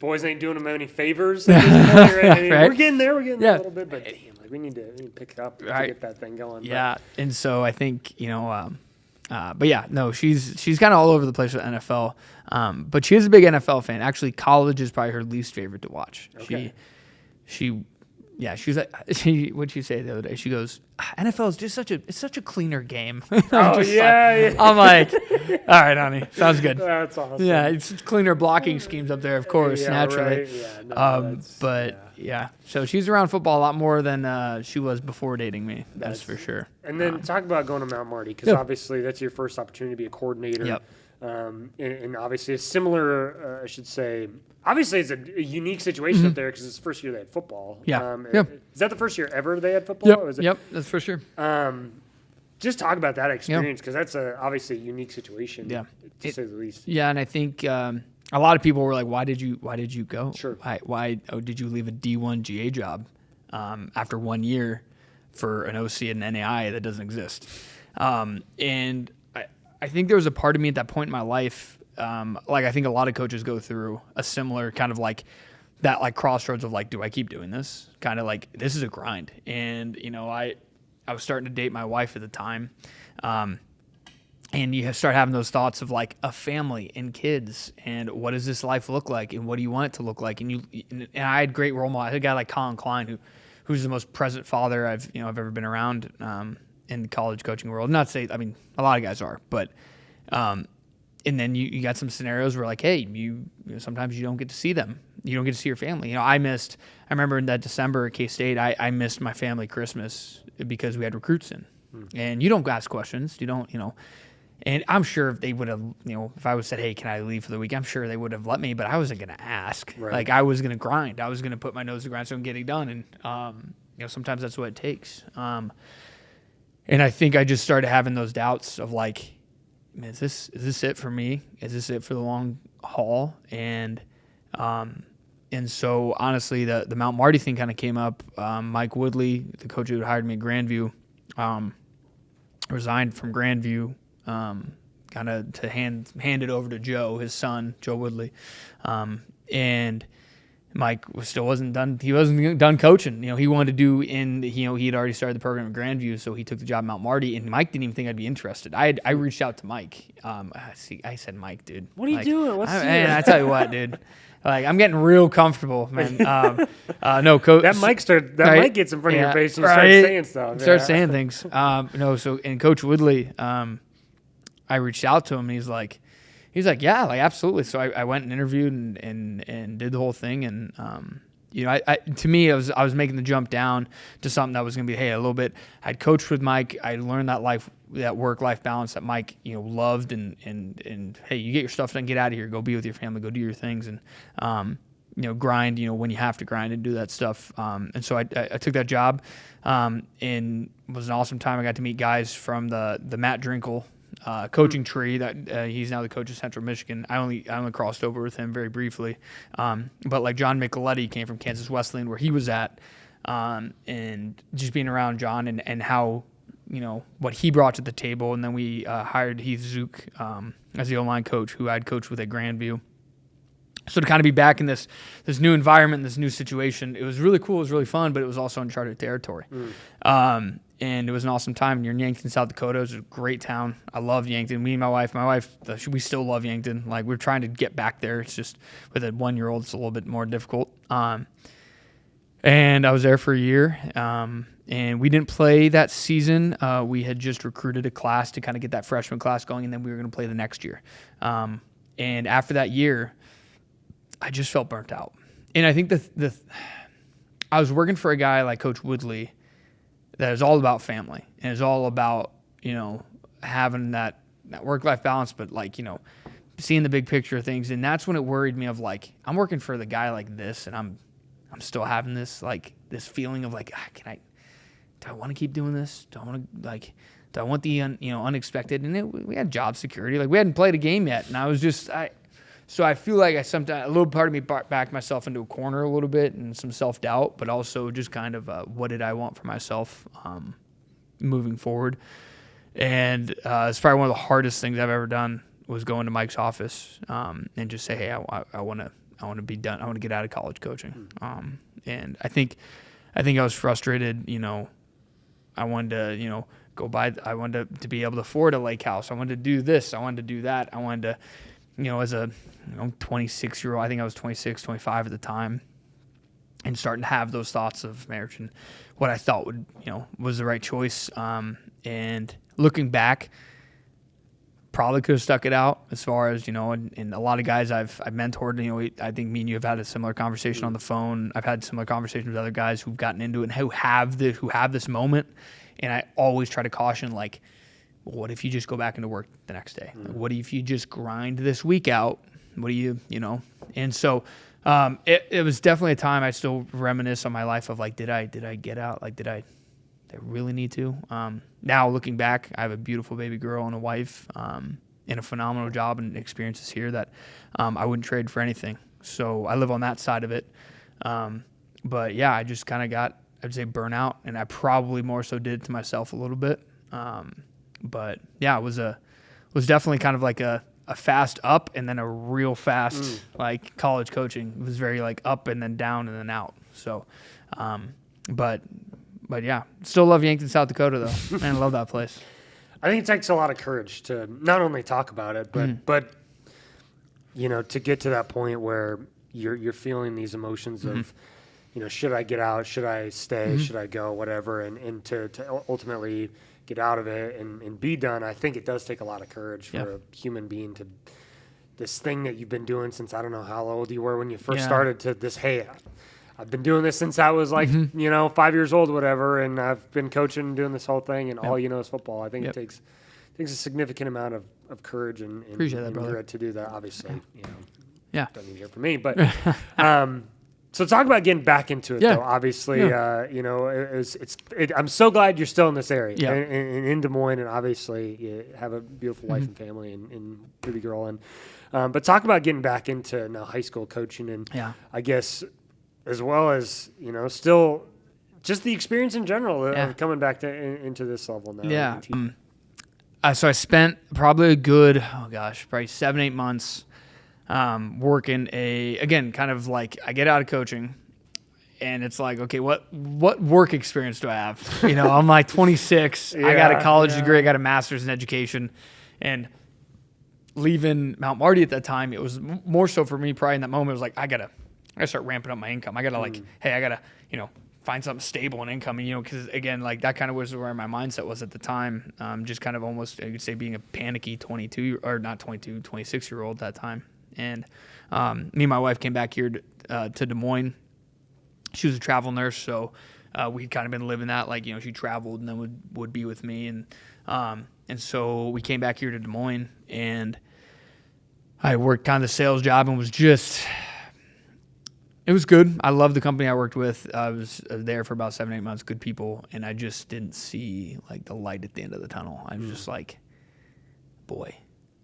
boys ain't doing them any favors at this point, right? I mean, Right. We're getting there. We're getting there Yeah. a little bit, but damn, like we need to pick it up to Right. get that thing going. Yeah, and so I think but yeah, no, she's kind of all over the place with NFL. But she is a big NFL fan. Actually, college is probably her least favorite to watch. Okay. She was like, what'd she say the other day? She goes, NFL is just such a cleaner game. Oh yeah. I'm like, all right, honey, sounds good. That's awesome. Yeah, it's cleaner blocking schemes up there, of course, Yeah, naturally. right. Yeah, no, So she's around football a lot more than she was before dating me. That's for sure. And then talk about going to Mount Marty, because obviously that's your first opportunity to be a coordinator. Yep. And obviously it's similar, I should say. Obviously it's a unique situation up there because it's the first year they had football. Yeah. Is that the first year ever they had football? Or was it, Yep, that's for sure. Just talk about that experience, because that's obviously a unique situation. Yeah. To say the least. Yeah, and I think a lot of people were like, "Why did you go? Sure. Why did you leave a D1 GA job after 1 year for an OC and an NAI that doesn't exist?" And I think there was a part of me at that point in my life, like I think a lot of coaches go through a similar kind of like that, like crossroads of like, do I keep doing this? Kind of like, this is a grind. And I was starting to date my wife at the time. And you start having those thoughts of like a family and kids and what does this life look like and what do you want it to look like? And I had great role models. I had a guy like Colin Klein who's the most present father I've ever been around in the college coaching world. Not to say, I mean, a lot of guys are, but and then you got some scenarios where like, hey, you sometimes you don't get to see them. You don't get to see your family. I remember in that December at K-State, I missed my family Christmas because we had recruits in. And you don't ask questions. You don't, and I'm sure if they would have, if I would said, hey, can I leave for the week? I'm sure they would have let me, but I wasn't going to ask. Right. Like I was going to grind. I was going to put my nose to the grindstone and get it done. And, sometimes that's what it takes. And I think I just started having those doubts of like, man, is this it for me? Is this it for the long haul? And so honestly, the Mount Marty thing kind of came up. Mike Woodley, the coach who had hired me at Grandview, resigned from Grandview, kind of to hand it over to Joe, his son, Joe Woodley. And Mike wasn't done. He wasn't done coaching. He wanted to do he had already started the program at Grandview, so he took the job at Mount Marty. And Mike didn't even think I'd be interested. I reached out to Mike. I said, Mike, dude, What are you doing? I tell you what, dude. Like I'm getting real comfortable, man. No, coach. That mic gets in front of your face and you start saying stuff. Start saying things. And Coach Woodley, I reached out to him. And he's like, yeah, like absolutely. So I went and interviewed and did the whole thing. And to me, I was making the jump down to something that was going to be, hey, a little bit. I'd coached with Mike. I learned that work-life balance that Mike, loved. And hey, you get your stuff done, get out of here, go be with your family, go do your things, and grind. When you have to grind and do that stuff. And so I took that job, and it was an awesome time. I got to meet guys from the Matt Drinkle coaching tree that he's now the coach of Central Michigan. I only crossed over with him very briefly, but like John Micheletti came from Kansas Wesleyan where he was at, and just being around John and how what he brought to the table, and then we hired Heath Zook as the O-line coach who I'd coached with at Grandview. So to kind of be back in this new environment, this new situation, it was really cool. It was really fun, but it was also uncharted territory. And it was an awesome time. You're in Yankton, South Dakota. It was a great town. I loved Yankton. Me and my wife, we still love Yankton. Like we're trying to get back there. It's just with a 1-year-old, it's a little bit more difficult. And I was there for a year. And we didn't play that season. We had just recruited a class to kind of get that freshman class going, and then we were going to play the next year. And after that year, I just felt burnt out. And I think I was working for a guy like Coach Woodley that is all about family and is all about, having that work-life balance, but like, seeing the big picture of things. And that's when it worried me of like, I'm working for the guy like this and I'm still having this, like this feeling of like, do I want to keep doing this? Do I want the, unexpected? And we had job security. Like we hadn't played a game yet. And I was just, so I feel like sometimes a little part of me backed myself into a corner a little bit and some self-doubt, but also just kind of what did I want for myself moving forward. And it's probably one of the hardest things I've ever done was go into Mike's office and just say, hey, I want to be done. I want to get out of college coaching. And I think I was frustrated. I wanted to, go buy. I wanted to be able to afford a lake house. I wanted to do this. I wanted to do that. I wanted to, as a 26-year-old, I think I was 26, 25 at the time, and starting to have those thoughts of marriage and what I thought was the right choice. And looking back, probably could have stuck it out as far as, and a lot of guys I've mentored, I think me and you have had a similar conversation on the phone. I've had similar conversations with other guys who've gotten into it and who have this moment. And I always try to caution, like, well, what if you just go back into work the next day? Like, what if you just grind this week out? What do you? And so it was definitely a time I still reminisce on my life of, like, did I get out? Like, did I really need to? Now looking back, I have a beautiful baby girl and a wife, and a phenomenal job and experiences here that I wouldn't trade for anything. So I live on that side of it. But yeah, I just kind of got, I'd say, burnout, and I probably more so did it to myself a little bit. But yeah, it was definitely kind of like a fast up and then a real fast like college coaching. It was very like up and then down and then out. So, but yeah, still love Yankton, South Dakota though. Man, I love that place. I think it takes a lot of courage to not only talk about it, but to get to that point where you're feeling these emotions of, should I get out? Should I stay? Should I go? Whatever. And to ultimately get out of it and be done. I think it does take a lot of courage for a human being to, this thing that you've been doing since, I don't know how old you were when you first started, to this, hey, I've been doing this since I was like, 5 years old, whatever. And I've been coaching and doing this whole thing, and all is football. I think it takes a significant amount of courage and appreciate that, brother, to do that. Obviously, doesn't even hear from me, but, so talk about getting back into it, though. Obviously, I'm so glad you're still in this area and in Des Moines, and obviously you have a beautiful wife and family and baby girl. And but talk about getting back into now high school coaching, and I guess as well as still just the experience in general of coming back into this level now. Yeah. So I spent probably a good probably 7-8 months. Working kind of like I get out of coaching and it's like, okay, what work experience do I have? I'm like 26. I got a college degree. I got a master's in education, and leaving Mount Marty at that time, it was more so for me probably in that moment. It was like, I gotta start ramping up my income. I gotta I gotta, find something stable in income. And, cause again, like that kind of was where my mindset was at the time. Just kind of almost, I could say, being a panicky 26-year-old at that time. And me and my wife came back here to Des Moines. She was a travel nurse, so we'd kind of been living that, like, she traveled and then would be with me. And so we came back here to Des Moines, and I worked kind of the sales job and it was good. I loved the company I worked with. I was there for about 7-8 months, good people, and I just didn't see, like, the light at the end of the tunnel. I was just like, boy,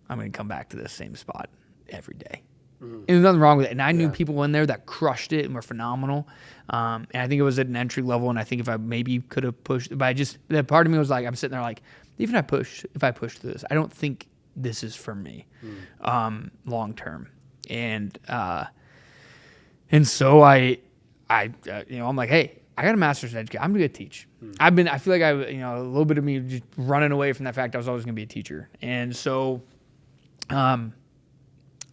I'm going to come back to this same spot every day. And there's nothing wrong with it. And I knew people in there that crushed it and were phenomenal. And I think it was at an entry level. And I think if I maybe could have pushed, but that part of me was like, I'm sitting there like, even if I push through this, I don't think this is for me, long term. And so I'm like, hey, I got a master's in education. I'm going to teach. I feel like a little bit of me just running away from that fact I was always going to be a teacher. And so,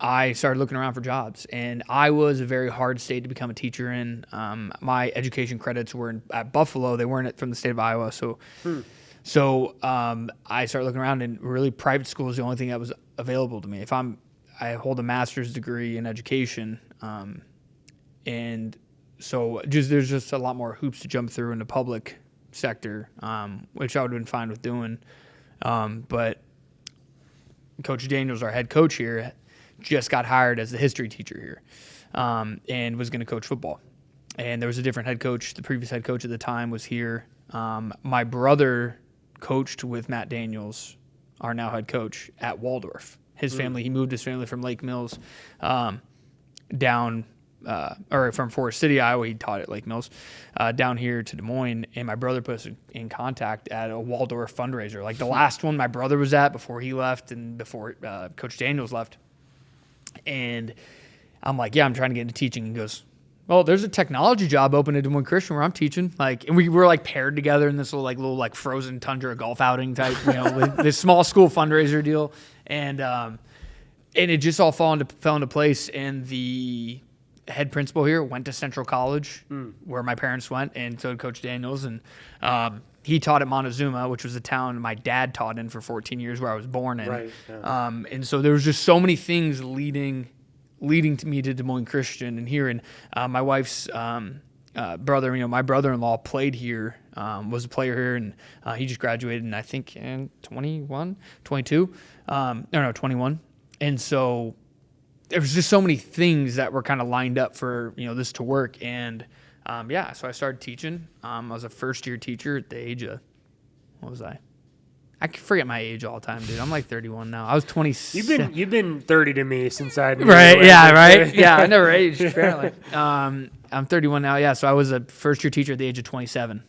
I started looking around for jobs, and I was a very hard state to become a teacher in. My education credits were at Buffalo. They weren't from the state of Iowa. So I started looking around, and really private school is the only thing that was available to me. I hold a master's degree in education, and so there's just a lot more hoops to jump through in the public sector, which I would have been fine with doing. But Coach Daniels, our head coach here, just got hired as the history teacher here, and was going to coach football. And there was a different head coach. The previous head coach at the time was here. My brother coached with Matt Daniels, our now head coach, at Waldorf. His family, he moved his family from Lake Mills down or from Forest City, Iowa. He taught at Lake Mills, down here to Des Moines. And my brother put us in contact at a Waldorf fundraiser, like the last one my brother was at before he left and before Coach Daniels left. And I'm like, yeah, I'm trying to get into teaching. He goes, well, there's a technology job open at Des Moines Christian where I'm teaching. Like, and we were like paired together in this little frozen tundra golf outing type, with this small school fundraiser deal. And it just all fell into place. And the head principal here went to Central College, where my parents went, and so did Coach Daniels. And he taught at Montezuma, which was a town my dad taught in for 14 years, where I was born in. Right. Yeah. And so there was just so many things leading to me to Des Moines Christian. And here, and my wife's brother, my brother-in-law played here, was a player here, and he just graduated in, I think, in 21. And so there was just so many things that were kind of lined up for, this to work. And so I started teaching. I was a first-year teacher at the age of, what was I? I forget my age all the time, dude. I'm like 31 now. I was 26. You've been 30 to me since I knew right. you. Yeah, right. Yeah, I never aged apparently. I'm 31 now. Yeah, so I was a first-year teacher at the age of 27,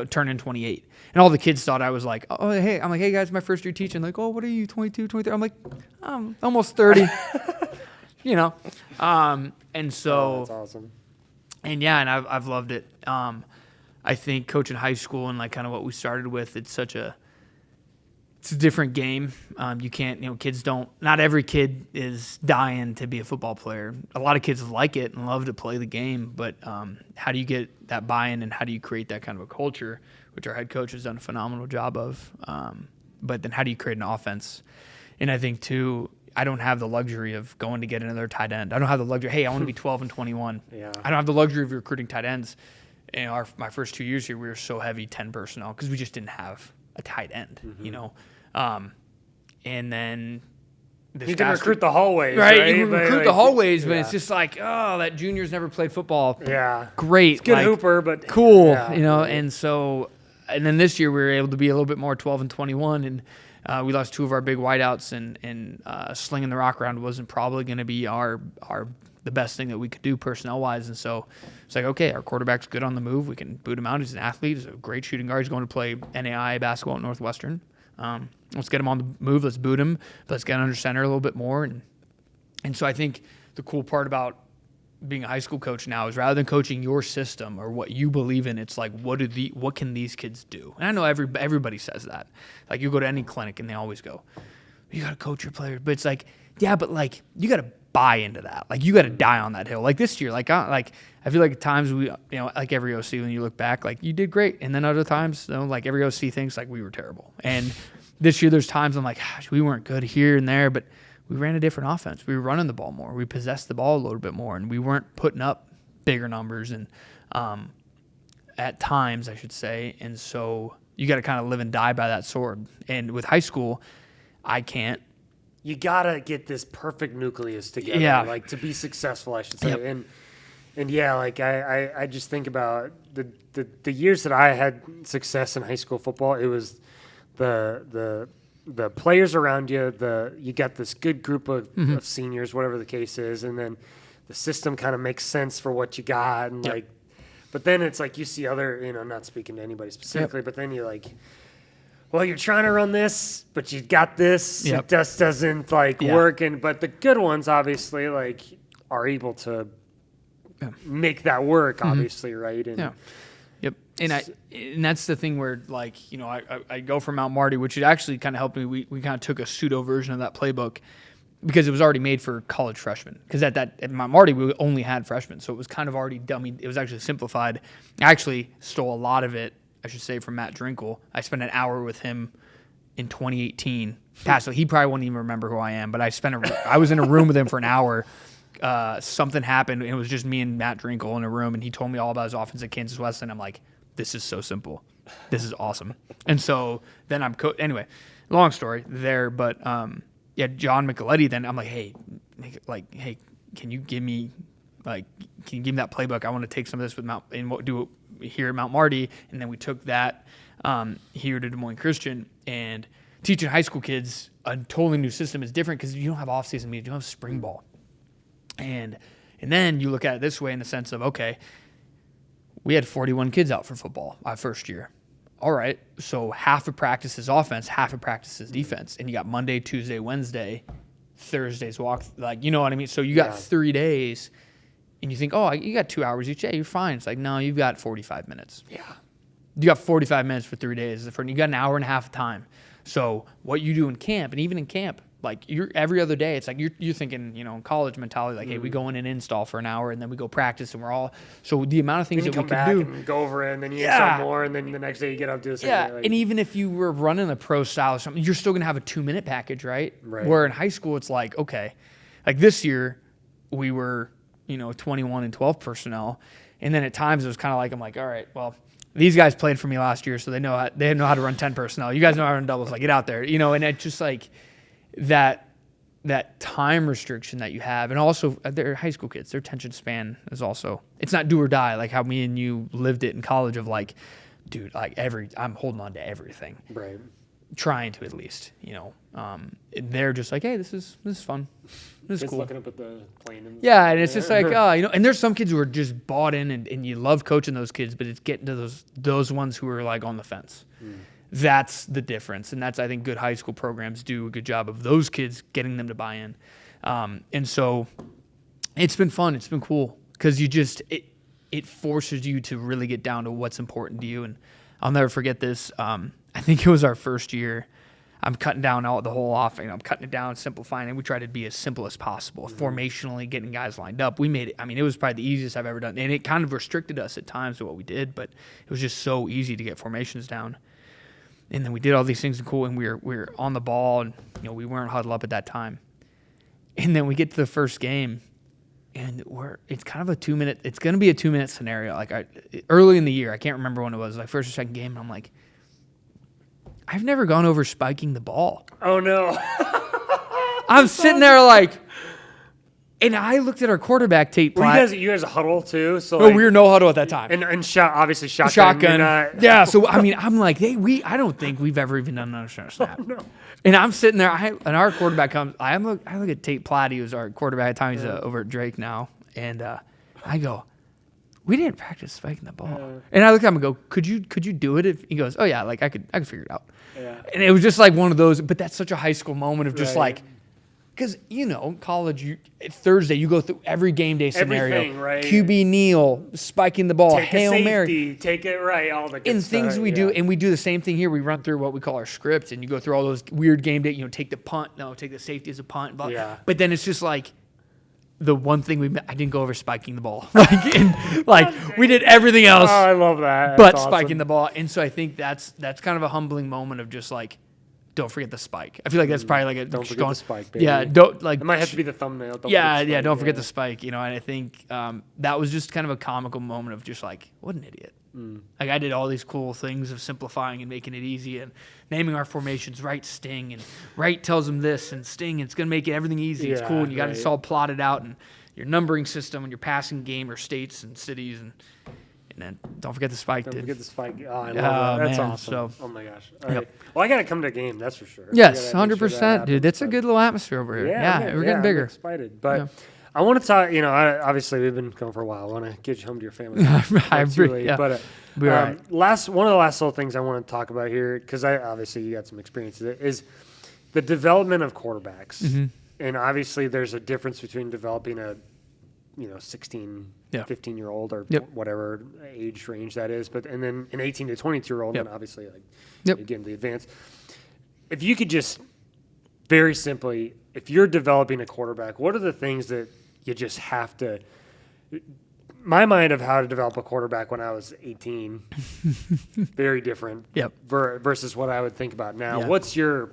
turning 28, and all the kids thought I was like, oh hey, I'm like, hey guys, my first-year teaching. Like, oh, what are you, 22, 23? I'm like, I'm almost 30. And so that's awesome. And yeah, and I've loved it. I think coaching high school and like kind of what we started with, it's a different game. You can't, kids don't, not every kid is dying to be a football player. A lot of kids like it and love to play the game, but how do you get that buy-in and how do you create that kind of a culture, which our head coach has done a phenomenal job of. But then how do you create an offense? And I think too, I don't have the luxury of going to get another tight end. I don't have the luxury, hey, I want to be 12 and 21. Yeah. I don't have the luxury of recruiting tight ends. And my first 2 years here, we were so heavy 10 personnel because we just didn't have a tight end, and then you can recruit the hallways, right? You can recruit the hallways, but it's just like, oh, that junior's never played football. Yeah, great, it's good hooper, but cool, yeah. And so, and then this year we were able to be a little bit more 12 and 21, and we lost two of our big wideouts, and slinging the rock around wasn't probably going to be the best thing that we could do personnel-wise. And so it's like, okay, our quarterback's good on the move. We can boot him out. He's an athlete. He's a great shooting guard. He's going to play NAIA basketball at Northwestern. Let's get him on the move. Let's boot him. Let's get under center a little bit more. And so I think the cool part about being a high school coach now is rather than coaching your system or what you believe in, it's like, what can these kids do? And I know everybody says that. Like, you go to any clinic and they always go, you got to coach your players. But it's like, yeah, but like, you got to buy into that. Like, you got to die on that hill. Like this year, I feel like at times we, like every OC, when you look back, like you did great. And then other times, like every OC thinks like we were terrible. And this year there's times I'm like, gosh, we weren't good here and there, but we ran a different offense. We were running the ball more. We possessed the ball a little bit more, and we weren't putting up bigger numbers and at times, I should say. And so you got to kind of live and die by that sword. And with high school, I can't. You gotta get this perfect nucleus together, like to be successful, I should say. Yep. And yeah, like I just think about the years that I had success in high school football. It was the players around you. You got this good group of seniors, whatever the case is, and then the system kind of makes sense for what you got, and like. But then it's like you see other, not speaking to anybody specifically, but then you're like, well, you're trying to run this, but you got this. It just doesn't work. But the good ones obviously are able to make that work, obviously, right? And Yep. And that's the thing where I go for Mount Marty, which it actually kind of helped me. We kind of took a pseudo version of that playbook because it was already made for college freshmen. Because at Mount Marty we only had freshmen, so it was kind of already dummied. It was actually simplified. I actually stole a lot of it, I should say, from Matt Drinkle. I spent an hour with him in 2018. So he probably won't even remember who I am, but I was in a room with him for an hour. Something happened, and it was just me and Matt Drinkle in a room, and he told me all about his offense at Kansas Wesleyan. I'm like, this is so simple. This is awesome. And so then anyway, long story there, but John Micheletti, then I'm like, hey, can you give me that playbook? I want to take some of this with do it here at Mount Marty. And then we took that here to Des Moines Christian, and teaching high school kids a totally new system is different because you don't have off-season meetings, you don't have spring ball. And And then you look at it this way in the sense of, okay, we had 41 kids out for football our first year. All right, so half of practice is offense, half of practice is defense. And you got Monday, Tuesday, Wednesday, Thursday's walk. Like, you know what I mean? So you got 3 days, and you think, oh, you got 2 hours each day. You're fine. It's like, no, you've got 45 minutes. Yeah. You got 45 minutes for 3 days. You got an hour and a half of time. So what you do in camp, and even in camp, like you're every other day, it's like you're thinking, in college mentality, like, hey, we go in and install for an hour, and then we go practice, and we're all. So the amount of things that we can do, and go over it, and then you install more, and then the next day you get up to the same thing. Like, and even if you were running a pro style or something, you're still gonna have a 2-minute package, right? Where in high school, it's like, okay, like this year, we were 21 and 12 personnel, and then at times it was kind of like, I'm like, all right, well, these guys played for me last year, so they know how to run 10 personnel. You guys know how to run doubles, like get out there, and it's just like that time restriction that you have. And also they're high school kids, their attention span is also, it's not do or die like how me and you lived it in college of like, dude, like I'm holding on to everything, right? Trying to at least, they're just like, hey, this is fun, this is cool. Looking up at the plane. And it's just like, and there's some kids who are just bought in, and you love coaching those kids, but it's getting to those ones who are like on the fence. That's the difference, and that's, I think, good high school programs do a good job of those kids getting them to buy in. And so it's been fun. It's been cool because it forces you to really get down to what's important to you. And I'll never forget this. I think it was our first year. I'm cutting down the whole offense. I'm cutting it down, simplifying it. We try to be as simple as possible, formationally getting guys lined up. We made it. I mean, it was probably the easiest I've ever done, and it kind of restricted us at times to what we did, but it was just so easy to get formations down. And then we did all these things and cool, and we were on the ball, and we weren't huddled up at that time. And then we get to the first game, and it's kind of a 2-minute. It's going to be a 2-minute scenario. Like early in the year, I can't remember when it was, like first or second game, and I'm like, I've never gone over spiking the ball. Oh no! I'm sitting there like. And I looked at our quarterback tape. Well, you guys huddle too, so no, we were no huddle at that time. And obviously shotgun. Yeah, so I mean, I'm like, hey, I don't think we've ever even done another snap. Oh, no. And I'm sitting there, and our quarterback comes. I look at Tate Platt, who's our quarterback at the time. He's over at Drake now, and I go, we didn't practice spiking the ball. And I look at him and go, could you do it? He goes, oh yeah, like I could figure it out. Yeah. And it was just like one of those, but that's such a high school moment of just like. Because, college, Thursday, you go through every game day scenario. Everything, right? QB kneel, spiking the ball, take Hail safety, Mary. Take it right, all the good and stuff, things we do. And we do the same thing here. We run through what we call our script, and you go through all those weird game day, take the punt. No, take the safety as a punt. Blah. Yeah. But then it's just like the one thing I didn't go over spiking the ball. We did everything else. Oh, I love that. But awesome. Spiking the ball. And so I think that's kind of a humbling moment of just like, don't forget the spike. I feel like that's probably like a don't forget the spike, baby. Yeah, don't like. It might have to be the thumbnail. Don't forget the spike. And I think that was just kind of a comical moment of just like, what an idiot. Like I did all these cool things of simplifying and making it easy and naming our formations. Right, sting, and right tells them this, and sting. And it's gonna make everything easy. It's cool, and you got it all plotted out, and your numbering system, and your passing game, or states and cities, and then don't forget the spike. Don't forget the spike. Oh, I love that. That's man, awesome. So, oh my gosh. All right. Well, I got to come to a game. That's for sure. Yes, 100%, dude. That's a good little atmosphere over here. Yeah, we're getting bigger. I'm excited, but I want to talk. Obviously we've been going for a while. I want to get you home to your family. But one of the last little things I want to talk about here, because obviously you got some experience with it, is the development of quarterbacks. Mm-hmm. And obviously there's a difference between developing a 16, 15-year-old or whatever age range that is, and then an 18 to 22-year-old, and obviously again the advanced. If you could just very simply, if you're developing a quarterback, what are the things that you just have to? My mind of how to develop a quarterback when I was 18, very different. Versus what I would think about now. Yeah. What's your,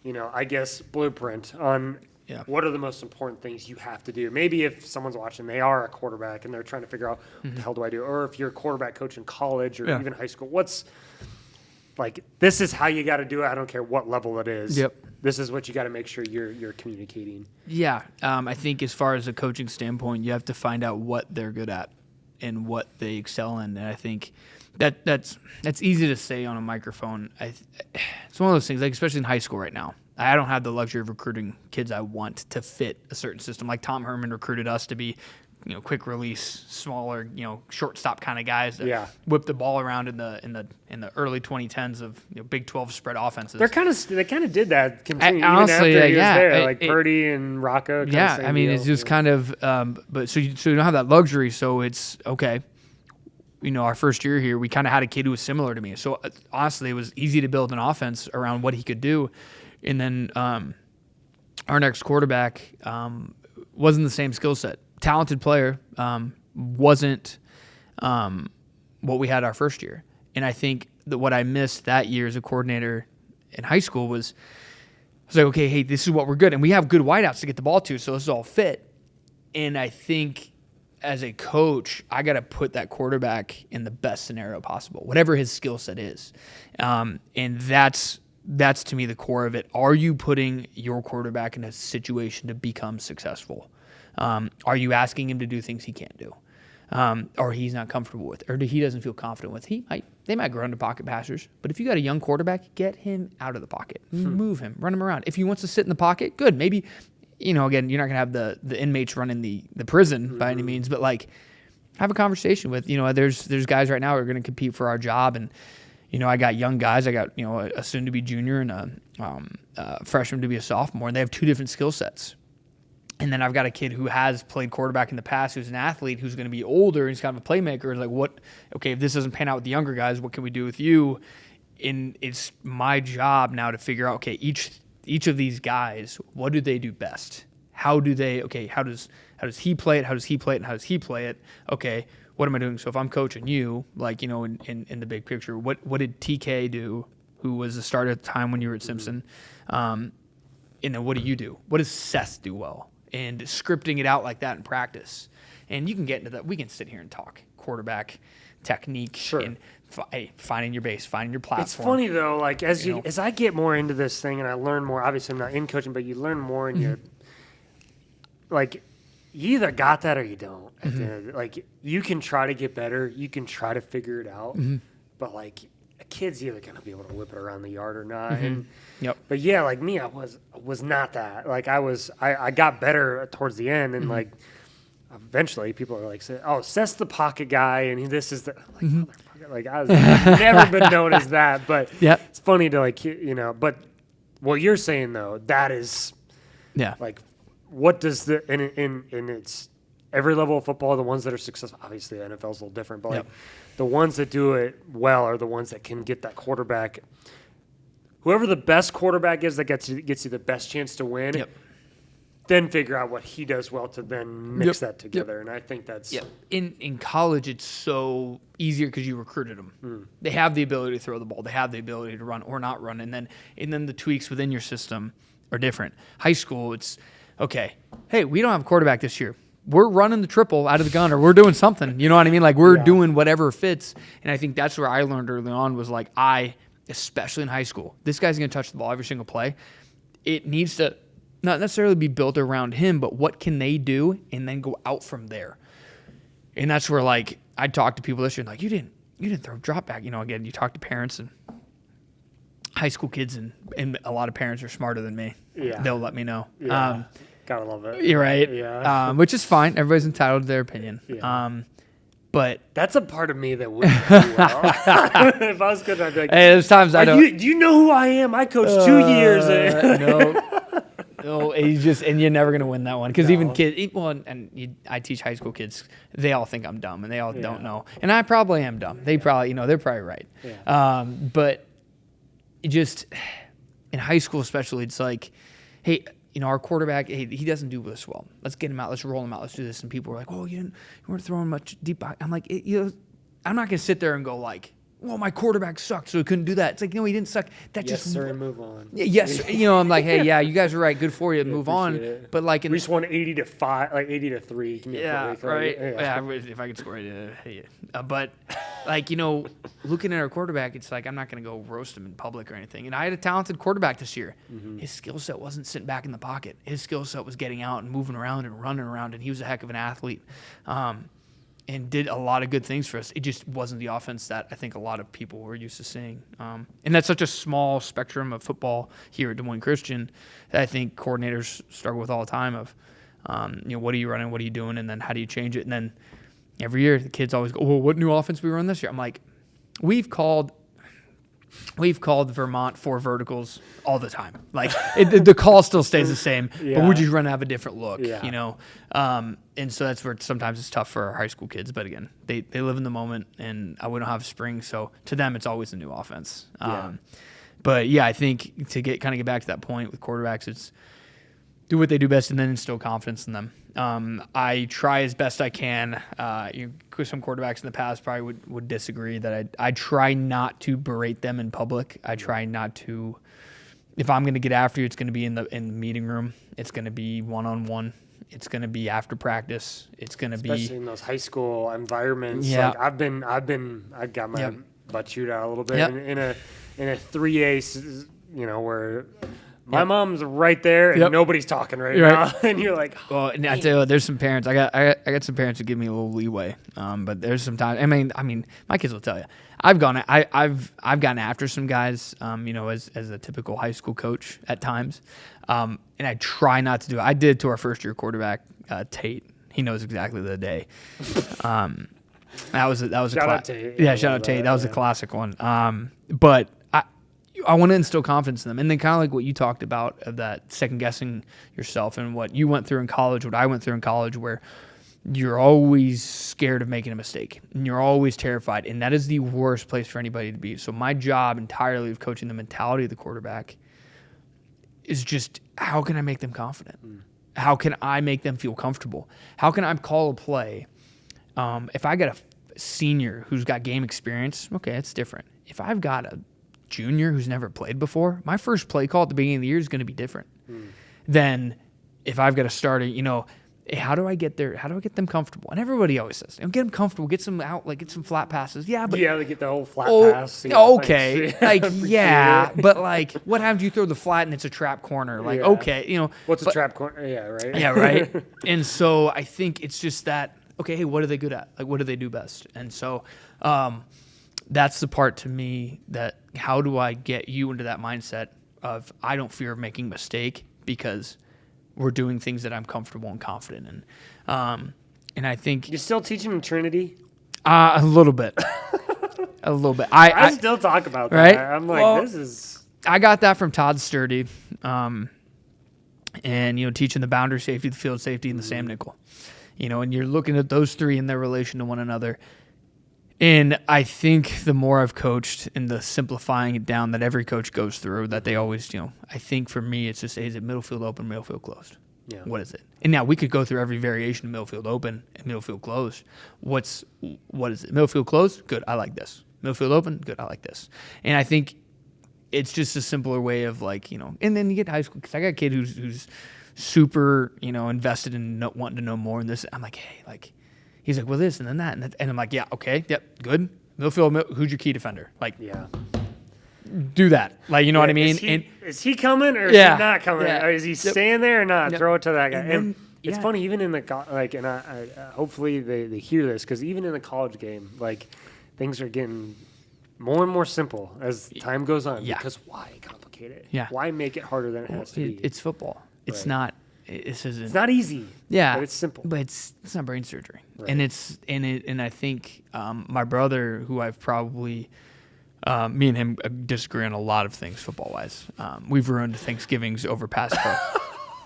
I guess blueprint on? Yeah. What are the most important things you have to do? Maybe if someone's watching, they are a quarterback and they're trying to figure out what the hell do I do? Or if you're a quarterback coach in college or even high school, what's like, this is how you got to do it. I don't care what level it is. Yep. This is what you got to make sure you're communicating. Yeah. I think as far as a coaching standpoint, you have to find out what they're good at and what they excel in. And I think that's easy to say on a microphone. It's one of those things, like especially in high school right now. I don't have the luxury of recruiting kids I want to fit a certain system. Like Tom Herman recruited us to be quick release, smaller, shortstop kind of guys that Yeah. whip the ball around in the early 2010s of Big 12 spread offenses. They kind of did that. Continue, Honestly, even after he was there, like Purdy and Rocco. Yeah, I mean, it's just kind of, but so you don't have that luxury. So it's okay. Our first year here, we kind of had a kid who was similar to me. So honestly, it was easy to build an offense around what he could do. And then our next quarterback wasn't the same skill set. Talented player, wasn't what we had our first year. And I think that what I missed that year as a coordinator in high school was like, okay, hey, this is what we're good. And we have good wideouts to get the ball to, so this is all fit. And I think as a coach, I got to put that quarterback in the best scenario possible, whatever his skill set is. And that's to me the core of it. Are you putting your quarterback in a situation to become successful? Are you asking him to do things he can't do? Or he's not comfortable with, or he doesn't feel confident with? They might grow into pocket passers, but if you got a young quarterback, get him out of the pocket, move him, run him around. If he wants to sit in the pocket, good. Maybe, again, you're not gonna have the inmates running the prison by any means, but like have a conversation with, there's guys right now who are gonna compete for our job, and I got young guys. I got a soon to be junior and a freshman to be a sophomore, and they have two different skill sets. And then I've got a kid who has played quarterback in the past, who's an athlete, who's going to be older, and he's kind of a playmaker. And like, okay, if this doesn't pan out with the younger guys, what can we do with you? And it's my job now to figure out, okay, each of these guys, what do they do best? How does he play it? How does he play it? And how does he play it? Okay, what am I doing? So if I'm coaching you, like, in the big picture, what did TK do, who was the starter at the time when you were at Simpson? And then what do you do? What does Seth do well? And scripting it out like that in practice. And you can get into that. We can sit here and talk quarterback technique and finding your base, finding your platform. It's funny though, like as I get more into this thing and I learn more, obviously I'm not in coaching, but you learn more and you like you either got that or you don't. At the end of it. Like you can try to get better, you can try to figure it out, but like a kid's either gonna be able to whip it around the yard or not. And but yeah, like me, I was not that. Like I got better towards the end, and like eventually people are like, "Oh, Seth's the pocket guy, and this is the." I'm like, motherfucker, like I've never been known as that. But it's funny to like But what you're saying though, that is like what does the in its every level of football, the ones that are successful, obviously the NFL's a little different, but like the ones that do it well are the ones that can get that quarterback. Whoever the best quarterback is that gets you the best chance to win, then figure out what he does well to then mix that together. And I think that's in college it's so easier because you recruited them. They have the ability to throw the ball, they have the ability to run or not run, and then the tweaks within your system are different. High school, it's okay. Hey, we don't have a quarterback this year. We're running the triple out of the gun, or we're doing something. You know what I mean? Like we're doing whatever fits. And I think that's where I learned early on was like especially in high school, this guy's going to touch the ball every single play. It needs to not necessarily be built around him, but what can they do and then go out from there. And that's where like I talked to people this year and like, you didn't throw drop back. Again, you talk to parents and high school kids and a lot of parents are smarter than me. Yeah. They'll let me know. Yeah. Gotta love it. You're right. Yeah. Which is fine. Everybody's entitled to their opinion. Yeah. But that's a part of me that wouldn't do well. If I was good, I'd be like, hey, there's times I don't. Do you know who I am? I coached 2 years. No, and you're never gonna win that one because even kids. I teach high school kids. They all think I'm dumb, and they all don't know. And I probably am dumb. They probably, they're probably right. Yeah. But just in high school, especially, it's like, hey. Our quarterback, hey, he doesn't do this well. Let's get him out. Let's roll him out. Let's do this. And people were like, "Oh, you weren't throwing much deep." I'm like, I'm not gonna sit there and go like, "Well, my quarterback sucked, so he couldn't do that." It's like, no, he didn't suck. Sir, move on. Yes, I'm like, hey, yeah, you guys are right. Good for you. Move on. It. But like, we just won 80-5, like 80-3. Right. Yeah, if I could score it, but like, looking at our quarterback, it's like I'm not gonna go roast him in public or anything. And I had a talented quarterback this year. His skill set wasn't sitting back in the pocket. His skill set was getting out and moving around and running around, and he was a heck of an athlete. And did a lot of good things for us. It just wasn't the offense that I think a lot of people were used to seeing. And that's such a small spectrum of football here at Des Moines Christian that I think coordinators struggle with all the time of, What are you running? What are you doing? And then how do you change it? And then every year the kids always go, well, what new offense we run this year? I'm like, we've called Vermont 4 verticals all the time. Like the call still stays the same, but we just run to have a different look, and so that's where sometimes it's tough for our high school kids. But again, they live in the moment, and we don't have spring, so to them it's always a new offense. But yeah, I think to get back to that point with quarterbacks, it's do what they do best and then instill confidence in them. I try as best I can. Some quarterbacks in the past probably would disagree that I try not to berate them in public. I try not to. If I'm going to get after you, it's going to be in the meeting room. It's going to be one-on-one. It's going to be after practice. It's going to be especially in those high school environments. Yeah. Like I got my butt chewed out a little bit in a 3A, where my mom's right there and nobody's talking right now, and you're like, well, and I tell you, there's some parents. I got some parents who give me a little leeway, but there's some times. I mean, my kids will tell you. I've gotten after some guys, as a typical high school coach at times, and I try not to do it. I did to our first year quarterback, Tate. He knows exactly the day. That was shout out Tate. Yeah, shout out Tate. That was a classic one. But I want to instill confidence in them. And then kind of like what you talked about of that second guessing yourself and what you went through in college, what I went through in college, where you're always scared of making a mistake and you're always terrified. And that is the worst place for anybody to be. So my job entirely of coaching the mentality of the quarterback is just, how can I make them confident? How can I make them feel comfortable? How can I call a play? If I got a senior who's got game experience, okay, it's different. If I've got a junior who's never played before, my first play call at the beginning of the year is going to be different than if I've got a starter. Hey, how do I get them comfortable? And everybody always says, get them comfortable, get some out, like get some flat passes. Yeah, but they get the whole flat pass. Okay, but like, what happens? You throw the flat and it's a trap corner. Like, okay, what's a trap corner? Yeah, right. Yeah, right. And so I think it's just that. Okay, hey, what are they good at? Like, what do they do best? And so that's the part to me that how do I get you into that mindset of I don't fear of making a mistake because we're doing things that I'm comfortable and confident in. And I think... You're still teaching them Trinity? A little bit. A little bit. I still talk about that. Right? I'm like, this is... I got that from Todd Sturdy. And, teaching the boundary safety, the field safety, and the Sam nickel. And you're looking at those three in their relation to one another. And I think the more I've coached and the simplifying it down that every coach goes through, that they always, I think for me, it's just, is it middle field open, middle field closed? Yeah. What is it? And now we could go through every variation of middle field open and middle field closed. What is it? Middle field closed? Good. I like this. Middle field open? Good. I like this. And I think it's just a simpler way of and then you get high school, because I got a kid who's super, invested in wanting to know more in this. I'm like, hey, he's like, well, this and then that. And I'm like, yeah, okay, yep, good. Middle field, who's your key defender? Do that. What I mean? Is he coming or is he not coming? Or is he staying there or not? Throw it to that guy. And it's funny, even in the, and I hopefully they hear this, because even in the college game, things are getting more and more simple as time goes on. Yeah. Because why complicate it? Yeah. Why make it harder than it has to be? It's football. It's not. It's not easy. Yeah, but it's simple. But it's not brain surgery, right. And I think my brother, who I've probably me and him disagree on a lot of things football wise. We've ruined Thanksgivings over past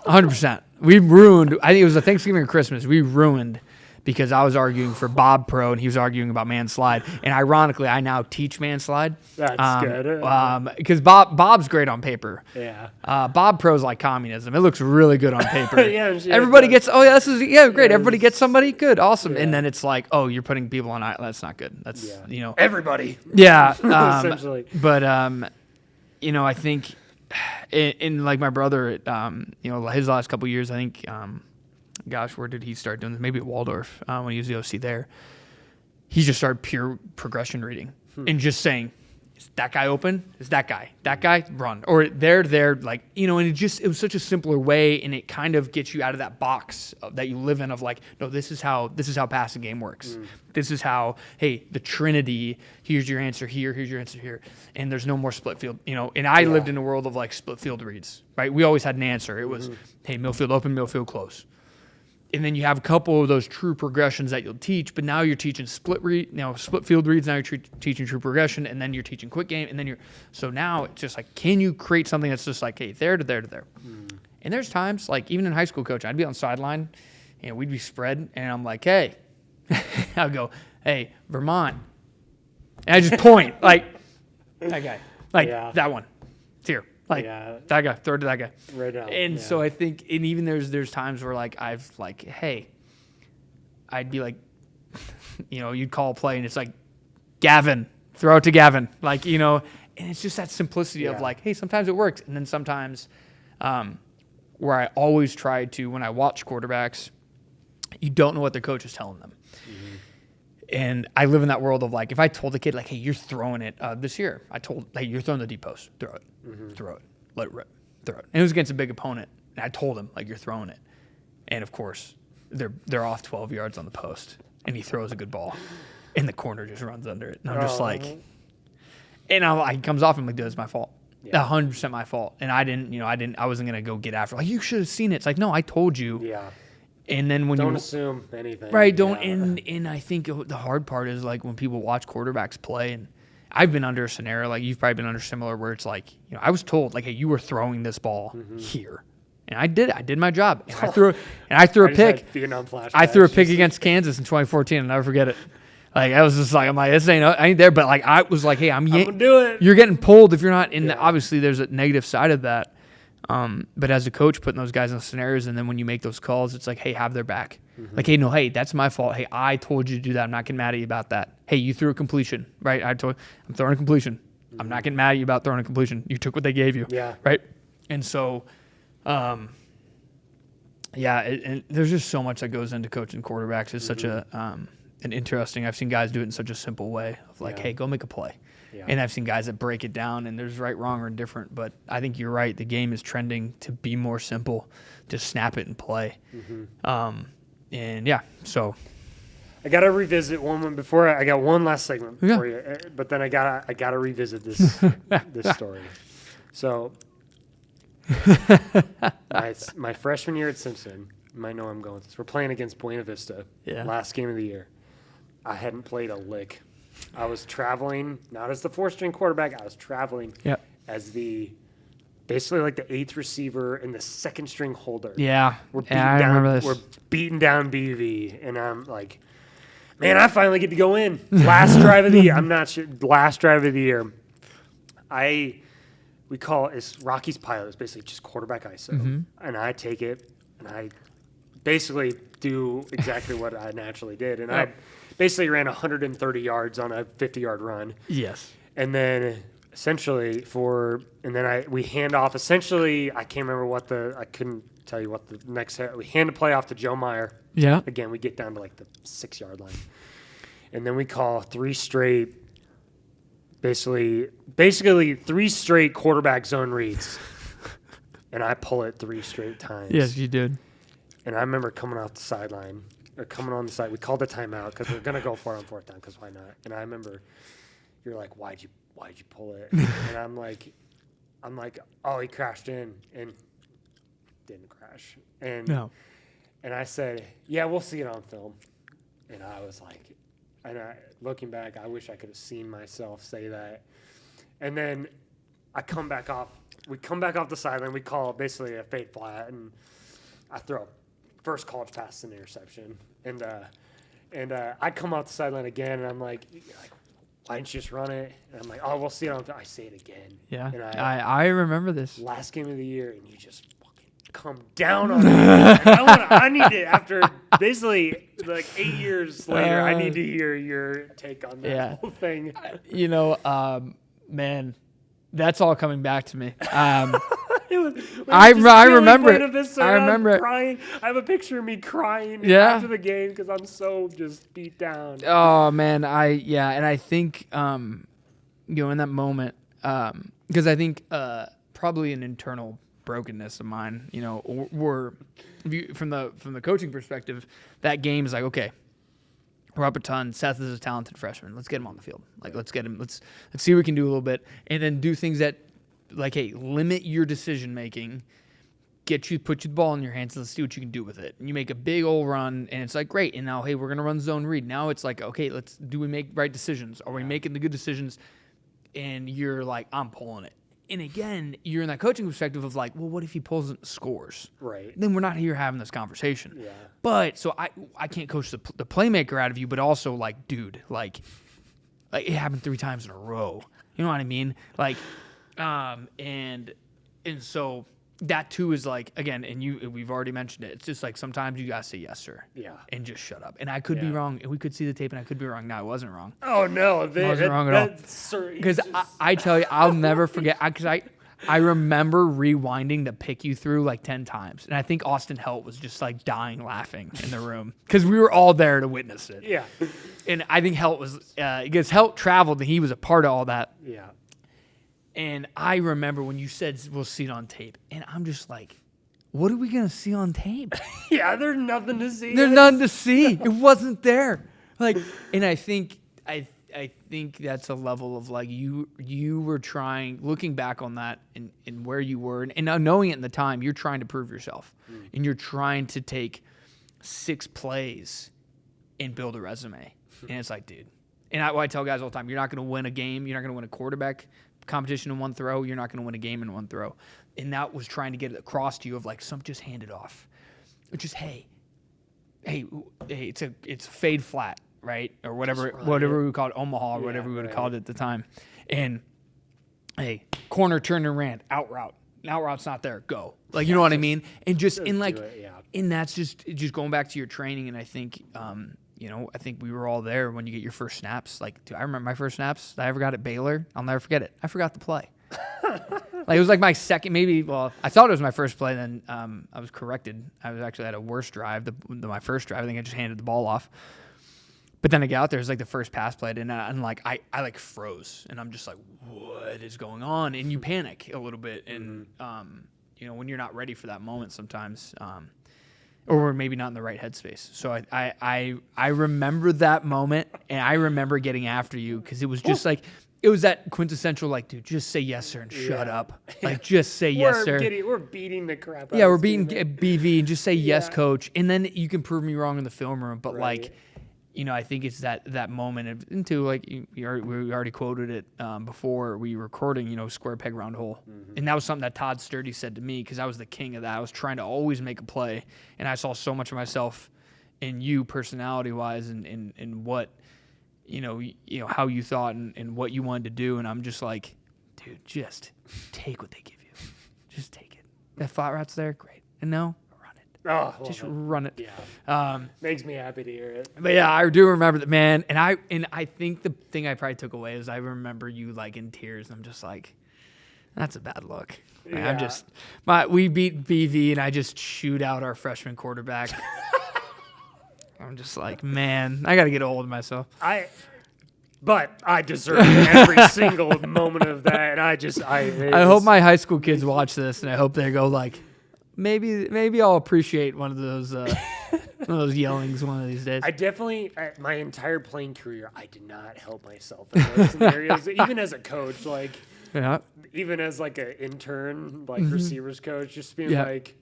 100%. We've ruined. I think it was a Thanksgiving or Christmas. We ruined because I was arguing for Bob Pro and he was arguing about man slide. And ironically, I now teach man slide. That's good. Because Bob's great on paper. Yeah. Bob Pro's like communism. It looks really good on paper. Yeah, everybody gets. Oh yeah, great. Yeah, everybody gets somebody good, awesome. Yeah. And then it's like, oh, you're putting people on. That's not good. That's everybody. Yeah. Essentially. But I think in like my brother, his last couple of years, I think. Gosh, where did he start doing this? Maybe at Waldorf when he was the OC there. He just started pure progression reading and just saying, is that guy open? Is that guy run? Or they're and it was such a simpler way, and it kind of gets you out of that box that you live in of no, this is how passing game works. This is how, hey, the Trinity, here's your answer here, here's your answer here. And there's no more split field, and I lived in a world of split field reads, right? We always had an answer. It was, hey, middle field open, middle field close. And then you have a couple of those true progressions that you'll teach, but now you're teaching split field reads. Now you're teaching true progression, and then you're teaching quick game, and then so now it's just like, can you create something that's just like, hey, there to there to there? And there's times, like even in high school coaching, I'd be on the sideline, and we'd be spread, and I'm like, hey, I'll go, hey, Vermont, and I just point like that guy, like that one, it's here. Like that guy, throw it to that guy. Right now. And so I think, and even there's times where like I've like, hey, I'd be like, you'd call a play and it's like, Gavin, throw it to Gavin. Like, and it's just that simplicity of like, hey, sometimes it works. And then sometimes where I always try to, when I watch quarterbacks, you don't know what their coach is telling them. Mm-hmm. And I live in that world of like, if I told the kid like, hey, you're throwing it this year, I told, hey, you're throwing the deep post, throw it. Throw it, let it rip, throw it. And it was against a big opponent, and I told him like, you're throwing it, and of course they're off 12 yards on the post, and he throws a good ball, and the corner just runs under it, and I'm just like, and he comes off and I'm like, dude, it's my fault, 100% my fault, and I wasn't gonna go get after like, you should have seen it. It's like, no, I told you. And then when don't assume anything, right? Don't. And I think the hard part is like when people watch quarterbacks play, and I've been under a scenario, like you've probably been under similar, where it's like, I was told like, hey, you were throwing this ball here. And I did it. I did my job. And I threw a pick. I threw a pick against Kansas in 2014. I'll never forget it. Like, I was just like, I'm like, this ain't there. But like, I was like, hey, I'm gonna do it. You're getting pulled if you're not in obviously there's a negative side of that. But as a coach, putting those guys in the scenarios, and then when you make those calls, it's like, hey, have their back. Like, hey, no, hey, that's my fault. Hey, I told you to do that. I'm not getting mad at you about that. Hey, you threw a completion, right? I'm throwing a completion. I'm not getting mad at you about throwing a completion. You took what they gave you, right? And so, and there's just so much that goes into coaching quarterbacks. It's such an interesting. I've seen guys do it in such a simple way of like, hey, go make a play. And I've seen guys that break it down, and there's right, wrong, or indifferent. But I think you're right. The game is trending to be more simple. Just snap it and play. So I got to revisit one before I got one last segment for you, but then I gotta revisit this this story. So my freshman year at Simpson, you might know where I'm going with this. We're playing against Buena Vista, last game of the year. I hadn't played a lick. I was traveling, not as the fourth-string quarterback. I was traveling as basically like the eighth receiver and the second-string holder. Yeah, I remember this. We're beating down BV, and I'm like, man, I finally get to go in. Last drive of the year. I'm not sure. Last drive of the year. We call it Rocky's pilot. It's basically just quarterback ISO, and I take it and I basically do exactly what I naturally did, and I basically ran 130 yards on a 50-yard run. Yes. And then essentially we hand off. Essentially, I can't remember I couldn't tell you what the next. We hand the play off to Joe Meyer. Yeah. Again, we get down to like the 6-yard line, and then we call three straight quarterback zone reads, and I pull it 3 straight times. Yes, you did. And I remember coming on the side. We called a timeout because we we're gonna go for it on fourth down because why not? And I remember you're like, why'd you pull it? And I'm like, oh, he crashed in and didn't crash. And I said, yeah, we'll see it on film. And I was like, looking back, I wish I could have seen myself say that. And then I come back off. We come back off the sideline. We call basically a fade flat, and I throw first college pass an interception. And I come off the sideline again, and I'm like, why didn't you just run it? And I'm like, oh, we'll see it on film. I say it again. Yeah, and I remember this. Last game of the year, and you just fucking come down on me. I need it after basically like 8 years later. I need to hear your take on that whole thing. Man, that's all coming back to me. I remember it. I remember crying. I have a picture of me crying after the game because I'm so just beat down. Oh man, and I think in that moment, because I think probably an internal brokenness of mine, or from the coaching perspective, that game is like, okay, we're up a ton. Seth is a talented freshman. Let's get him on the field. Like, let's get him. Let's see what we can do a little bit, and then do things that, like, hey, limit your decision making. put you the ball in your hands, and let's see what you can do with it. And you make a big old run, and it's like, great. And now, hey, we're going to run zone read. Now it's like, okay, do we make right decisions? Are we making the good decisions? And you're like, I'm pulling it. And again, you're in that coaching perspective of like, well, what if he pulls it and scores? Right. Then we're not here having this conversation. Yeah. But so I can't coach the playmaker out of you, but also like, dude, like it happened 3 times in a row. You know what I mean? Like, and so that too is like, again, and we've already mentioned it. It's just like sometimes you gotta say yes, sir. Yeah. And just shut up. And I could be wrong. And we could see the tape, and I could be wrong. No, I wasn't wrong. Oh no, I wasn't wrong at all. Because I tell you, I'll never forget. Because I remember rewinding the pick you through like 10 times, and I think Austin Helt was just like dying laughing in the room because we were all there to witness it. Yeah. And I think Helt was because Helt traveled and he was a part of all that. Yeah. And I remember when you said we'll see it on tape, and I'm just like, what are we gonna see on tape? Yeah, there's nothing to see. There's nothing to see. It wasn't there. Like, and I think that's a level of like you were trying, looking back on that and where you were, and now knowing it in the time, you're trying to prove yourself, and you're trying to take 6 plays and build a resume. And it's like, dude, and I tell guys all the time, you're not going to win a game, you're not going to win a quarterback competition in one throw, you're not going to win a game in one throw. And that was trying to get it across to you of like, just hand it off. It's just, hey, it's a fade flat, right? Or whatever we called it, Omaha, or whatever we would have called it at the time. And hey, corner turned and ran, out route. Out route's not there, go. Like, you know what I mean? And just in like, and that's just going back to your training. And I think, I think we were all there when you get your first snaps. Like, dude, I remember my first snaps that I ever got at Baylor. I'll never forget it. I forgot the play. Like, it was like my second, I thought it was my first play. Then I was corrected. I was actually at a worse drive my first drive. I think I just handed the ball off. But then I get out there, it's like the first pass play, and I like froze, and I'm just like, what is going on? And you panic a little bit, and when you're not ready for that moment sometimes, or we're maybe not in the right headspace. So I remember that moment, and I remember getting after you because it was just like, it was that quintessential like, dude, just say yes, sir, and shut up. Like, just say yes, sir. We're beating the crap out Yeah, we're beating BV, and just say yes, coach, and then you can prove me wrong in the film room, but like. I think it's that moment into like we already quoted it before we were recording. Square peg round hole, and that was something that Todd Sturdy said to me because I was the king of that. I was trying to always make a play, and I saw so much of myself in you, personality wise, and what how you thought and what you wanted to do. And I'm just like, dude, just take what they give you, just take it. That flat route's there, great, and no. Oh, just run it. Yeah. Makes me happy to hear it. But yeah, I do remember that, man. And I think the thing I probably took away is I remember you like in tears. I'm just like, that's a bad look. Yeah. We beat BV and I just shoot out our freshman quarterback. I'm just like, man, I got to get a hold of myself. But I deserve every single moment of that. And I hope my high school kids watch this, and I hope they go like, Maybe I'll appreciate one of those yellings one of these days. I definitely, my entire playing career, I did not help myself in those scenarios. Even as a coach, like, even as like an intern, like receivers coach, just being like,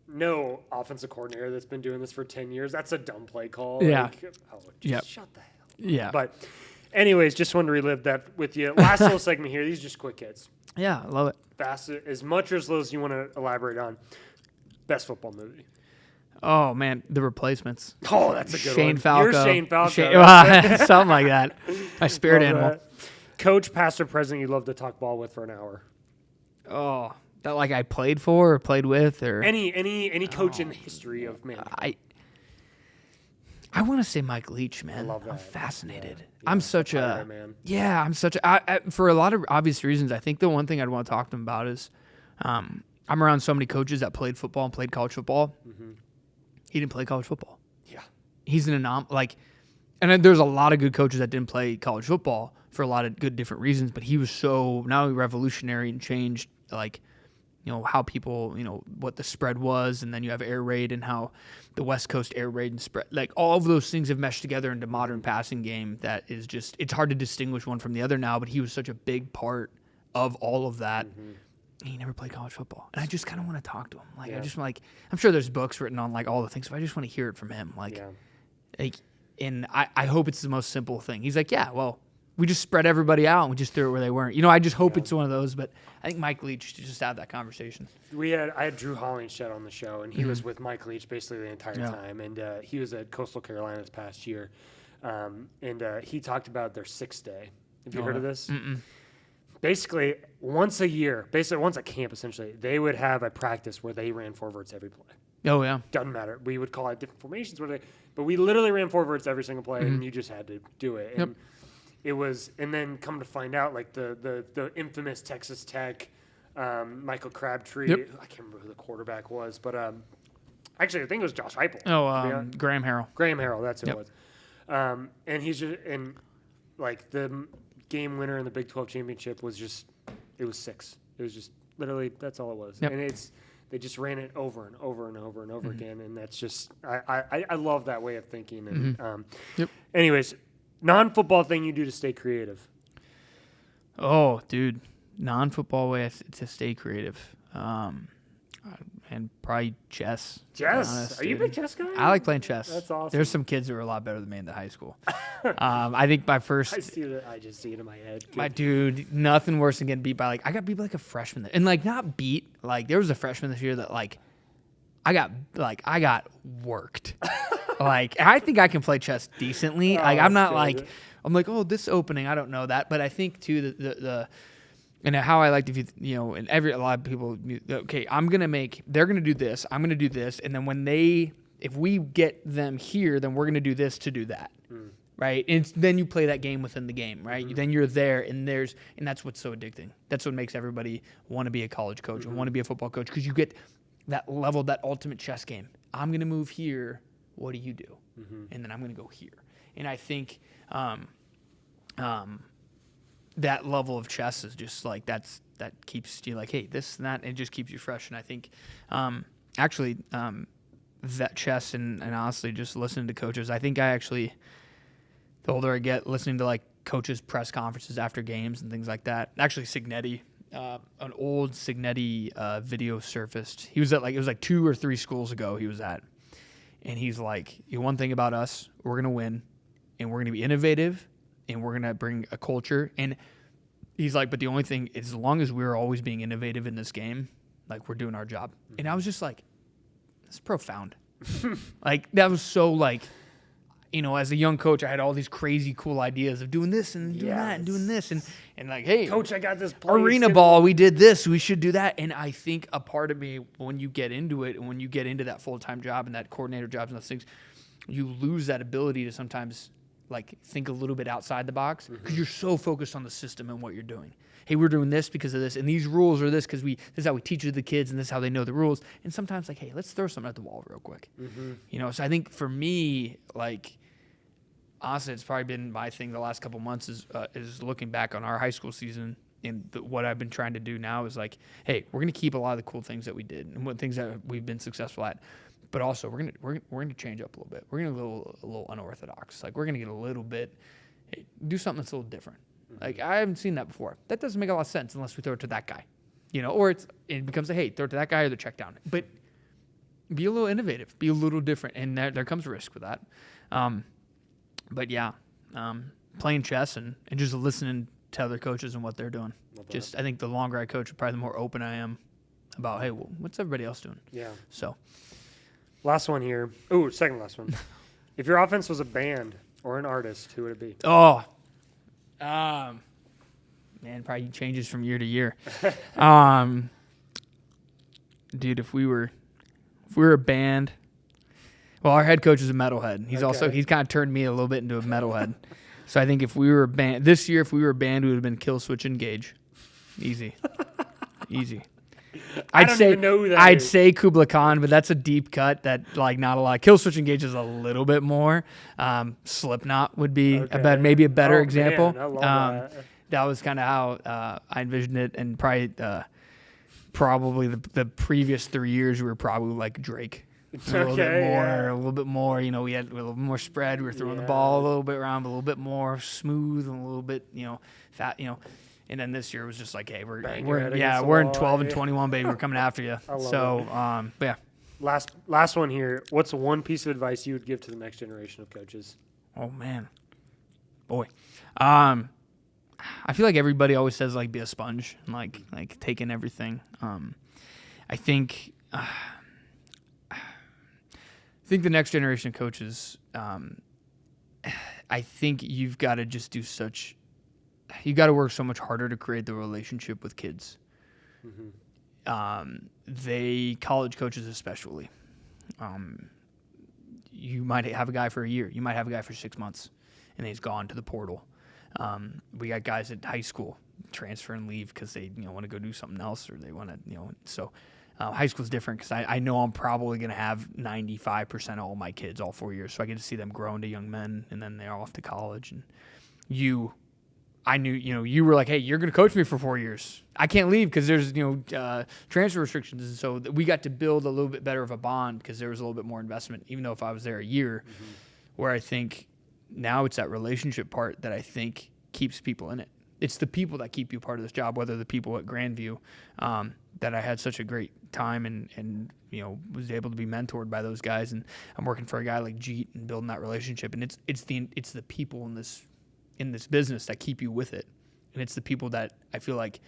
no offensive coordinator that's been doing this for 10 years, that's a dumb play call. Like, shut the hell up. Yeah. But anyways, just wanted to relive that with you. Last little segment here. These are just quick hits. Yeah, I love it. Fast, as much or as little as you want to elaborate on. Best football movie. Oh man, The Replacements. Oh, that's a good Shane one. Falco. You're Shane Falco. Something like that. My spirit animal. That. Coach, past or present, you'd love to talk ball with for an hour. Oh, that like I played for or played with or any coach in the history of man. I want to say Mike Leach, man. I love that. I'm fascinated. Yeah, I'm such a man. Yeah, I'm such a for a lot of obvious reasons. I think the one thing I'd want to talk to him about is I'm around so many coaches that played football and played college football. Mm-hmm. He didn't play college football. Yeah, he's an and there's a lot of good coaches that didn't play college football for a lot of good different reasons. But he was so not only revolutionary and changed how people, what the spread was, and then you have air raid and how the West Coast air raid and spread, like all of those things have meshed together into modern passing game that is just, it's hard to distinguish one from the other now, but he was such a big part of all of that. Mm-hmm. he never played college football. And I just kind of want to talk to him. Like, Yeah. I'm sure there's books written on like all the things, but I just want to hear it from him. Like, and I hope it's the most simple thing. He's like, yeah, well, we just spread everybody out and we just threw it where they weren't. I just hope it's one of those, but I think Mike Leach should just have that conversation. I had Drew Hollingshed on the show, and he was with Mike Leach basically the entire time, and he was at Coastal Carolina this past year, and he talked about their 6 day. Have you heard of this? Mm-mm. Basically, once a year, once a camp, essentially, they would have a practice where they ran forwards every play. Oh, yeah. Doesn't matter. We would call it different formations, but we literally ran forwards every single play, and you just had to do it. And it was, and then come to find out, like the infamous Texas Tech Michael Crabtree. I can't remember who the quarterback was, but actually, I think it was Josh Heupel. Oh, Graham Harrell. Graham Harrell, that's who it was. And he's just, and like the game winner in the Big 12 championship was just, it was 6. It was just literally, that's all it was. And they just ran it over and over and over and over again. And that's just, I love that way of thinking. And anyways, non-football thing you do to stay creative. Oh, dude. Non-football way to stay creative. And probably chess. Chess? Are you a big chess guy? I like playing chess. That's awesome. There's some kids who are a lot better than me in the high school. I think my first... I just see it in my head. My dude, nothing worse than getting beat by, I got beat by, a freshman. And, not beat. There was a freshman this year that, I got worked. I think I can play chess decently. I'm not, I'm like, oh, this opening, I don't know that. But I think, too, the and how I like to view, and a lot of people, okay, they're going to do this, I'm going to do this, and then if we get them here, then we're going to do this to do that, right? And then you play that game within the game, right? Then you're there, and that's what's so addicting. That's what makes everybody want to be a college coach and want to be a football coach, because you get that level, that ultimate chess game. I'm going to move here, what do you do? And then I'm going to go here. And I think that level of chess is just that keeps you hey, this and that, and it just keeps you fresh. And I think that chess and honestly just listening to coaches, I think the older I get, listening to coaches' press conferences after games and things like that. Actually, Signetti, an old Signetti video surfaced. He was at it was 2 or 3 schools ago he was at. And he's one thing about us, we're going to win, and we're going to be innovative, and we're going to bring a culture. And he's but the only thing, as long as we're always being innovative in this game, we're doing our job. And I was just that's profound. That was so as a young coach, I had all these crazy cool ideas of doing this and doing that and doing this. And hey, Coach, I got this arena ball, we did this, we should do that. And I think a part of me, when you get into it and when you get into that full-time job and that coordinator jobs and those things, you lose that ability to sometimes think a little bit outside the box because you're so focused on the system and what you're doing. Hey, we're doing this because of this, and these rules are this because this is how we teach it to the kids, and this is how they know the rules. And sometimes hey, let's throw something at the wall real quick. So I think for me, honestly, it's probably been my thing the last couple months is looking back on our high school season, and what I've been trying to do now is hey, we're gonna keep a lot of the cool things that we did and what things that we've been successful at. But also, we're gonna change up a little bit. We're gonna go a little unorthodox. We're gonna get a little bit, do something that's a little different. I haven't seen that before. That doesn't make a lot of sense unless we throw it to that guy, or it becomes hey, throw it to that guy or the check down. But be a little innovative, be a little different, and there comes risk with that. But yeah, playing chess and just listening to other coaches and what they're doing. I think the longer I coach, probably the more open I am about hey, what's everybody else doing? Yeah. So. Last one here. Ooh, second last one. If your offense was a band or an artist, who would it be? Oh, man, probably changes from year to year. Dude, if we were a band, well, our head coach is a metalhead. He's kind of turned me a little bit into a metalhead. So I think if we were a band this year, we would have been Kill Switch Engage. Easy. I'd say Kubla Khan, but that's a deep cut that not a lot. Kill Switch Engage is a little bit more. Slipknot would be maybe a better example. Man, I love that was kind of how I envisioned it, and probably the previous 3 years we were probably Drake. A little bit more. We had a little more spread. We were throwing the ball a little bit around, but a little bit more smooth and a little bit, fat. And then this year was just like, hey, we're wall, in 12 and 21, baby. We're coming after you. So, but yeah. Last one here. What's one piece of advice you would give to the next generation of coaches? Oh man, boy. I feel like everybody always says like be a sponge and like take in everything. I think the next generation of coaches. I think you've got to just you got to work so much harder to create the relationship with kids. College coaches especially. You might have a guy for a year. You might have a guy for 6 months, and he's gone to the portal. We got guys at high school transfer and leave because they want to go do something else, or they want to So high school is different because I know I'm probably going to have 95% of all my kids all 4 years, so I get to see them grow into young men, and then they're off to college. And I knew, you were like, hey, you're going to coach me for 4 years. I can't leave because there's, transfer restrictions. And so we got to build a little bit better of a bond because there was a little bit more investment, even though if I was there a year, where I think now it's that relationship part that I think keeps people in it. It's the people that keep you part of this job, whether the people at Grandview, that I had such a great time and was able to be mentored by those guys. And I'm working for a guy like Jeet and building that relationship. And it's the people in this business that keep you with it. And it's the people that I feel like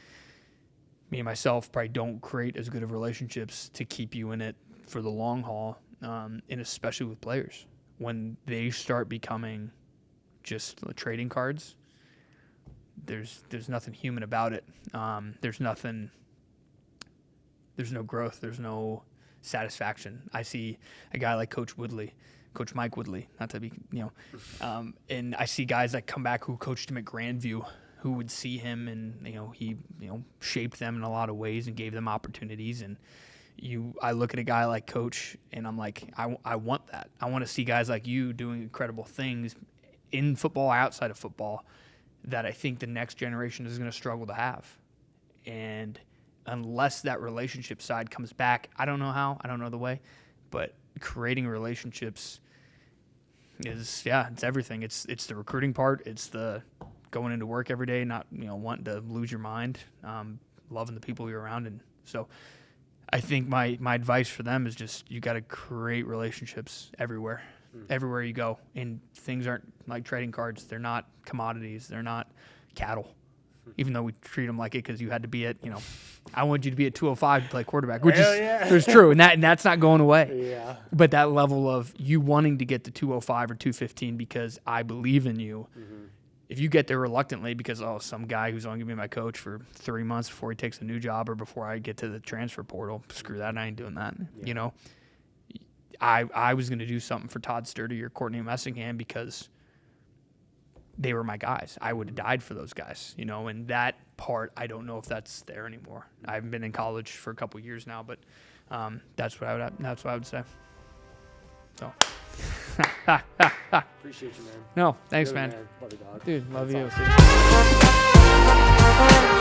me and myself probably don't create as good of relationships to keep you in it for the long haul, and especially with players. When they start becoming just trading cards, there's nothing human about it. There's no growth. There's no satisfaction. I see a guy like Coach Mike Woodley, not to be, and I see guys that come back who coached him at Grandview, who would see him and, he shaped them in a lot of ways and gave them opportunities. And I look at a guy like Coach and I'm like, I want that. I want to see guys like you doing incredible things in football, outside of football, that I think the next generation is going to struggle to have. And unless that relationship side comes back, I don't know how, I don't know the way, but creating relationships it's everything. It's the recruiting part. It's the going into work every day, not, wanting to lose your mind, loving the people you're around. And so I think my advice for them is just, you got to create relationships everywhere you go. And things aren't like trading cards. They're not commodities. They're not cattle. Even though we treat them like it because you had to be at, I wanted you to be at 205 to play quarterback, which is true. And that's not going away. Yeah. But that level of you wanting to get to 205 or 215 because I believe in you, if you get there reluctantly because, some guy who's only going to be my coach for 3 months before he takes a new job or before I get to the transfer portal, screw that, I ain't doing that. Yeah. I was going to do something for Todd Sturdy or Courtney Messingham because they were my guys. I would have died for those guys, and that part, I don't know if that's there anymore. I haven't been in college for a couple years now, but that's what I would say. So. Appreciate you, man. No, thanks, man. Love you, dog. Dude, love That's you. awesome.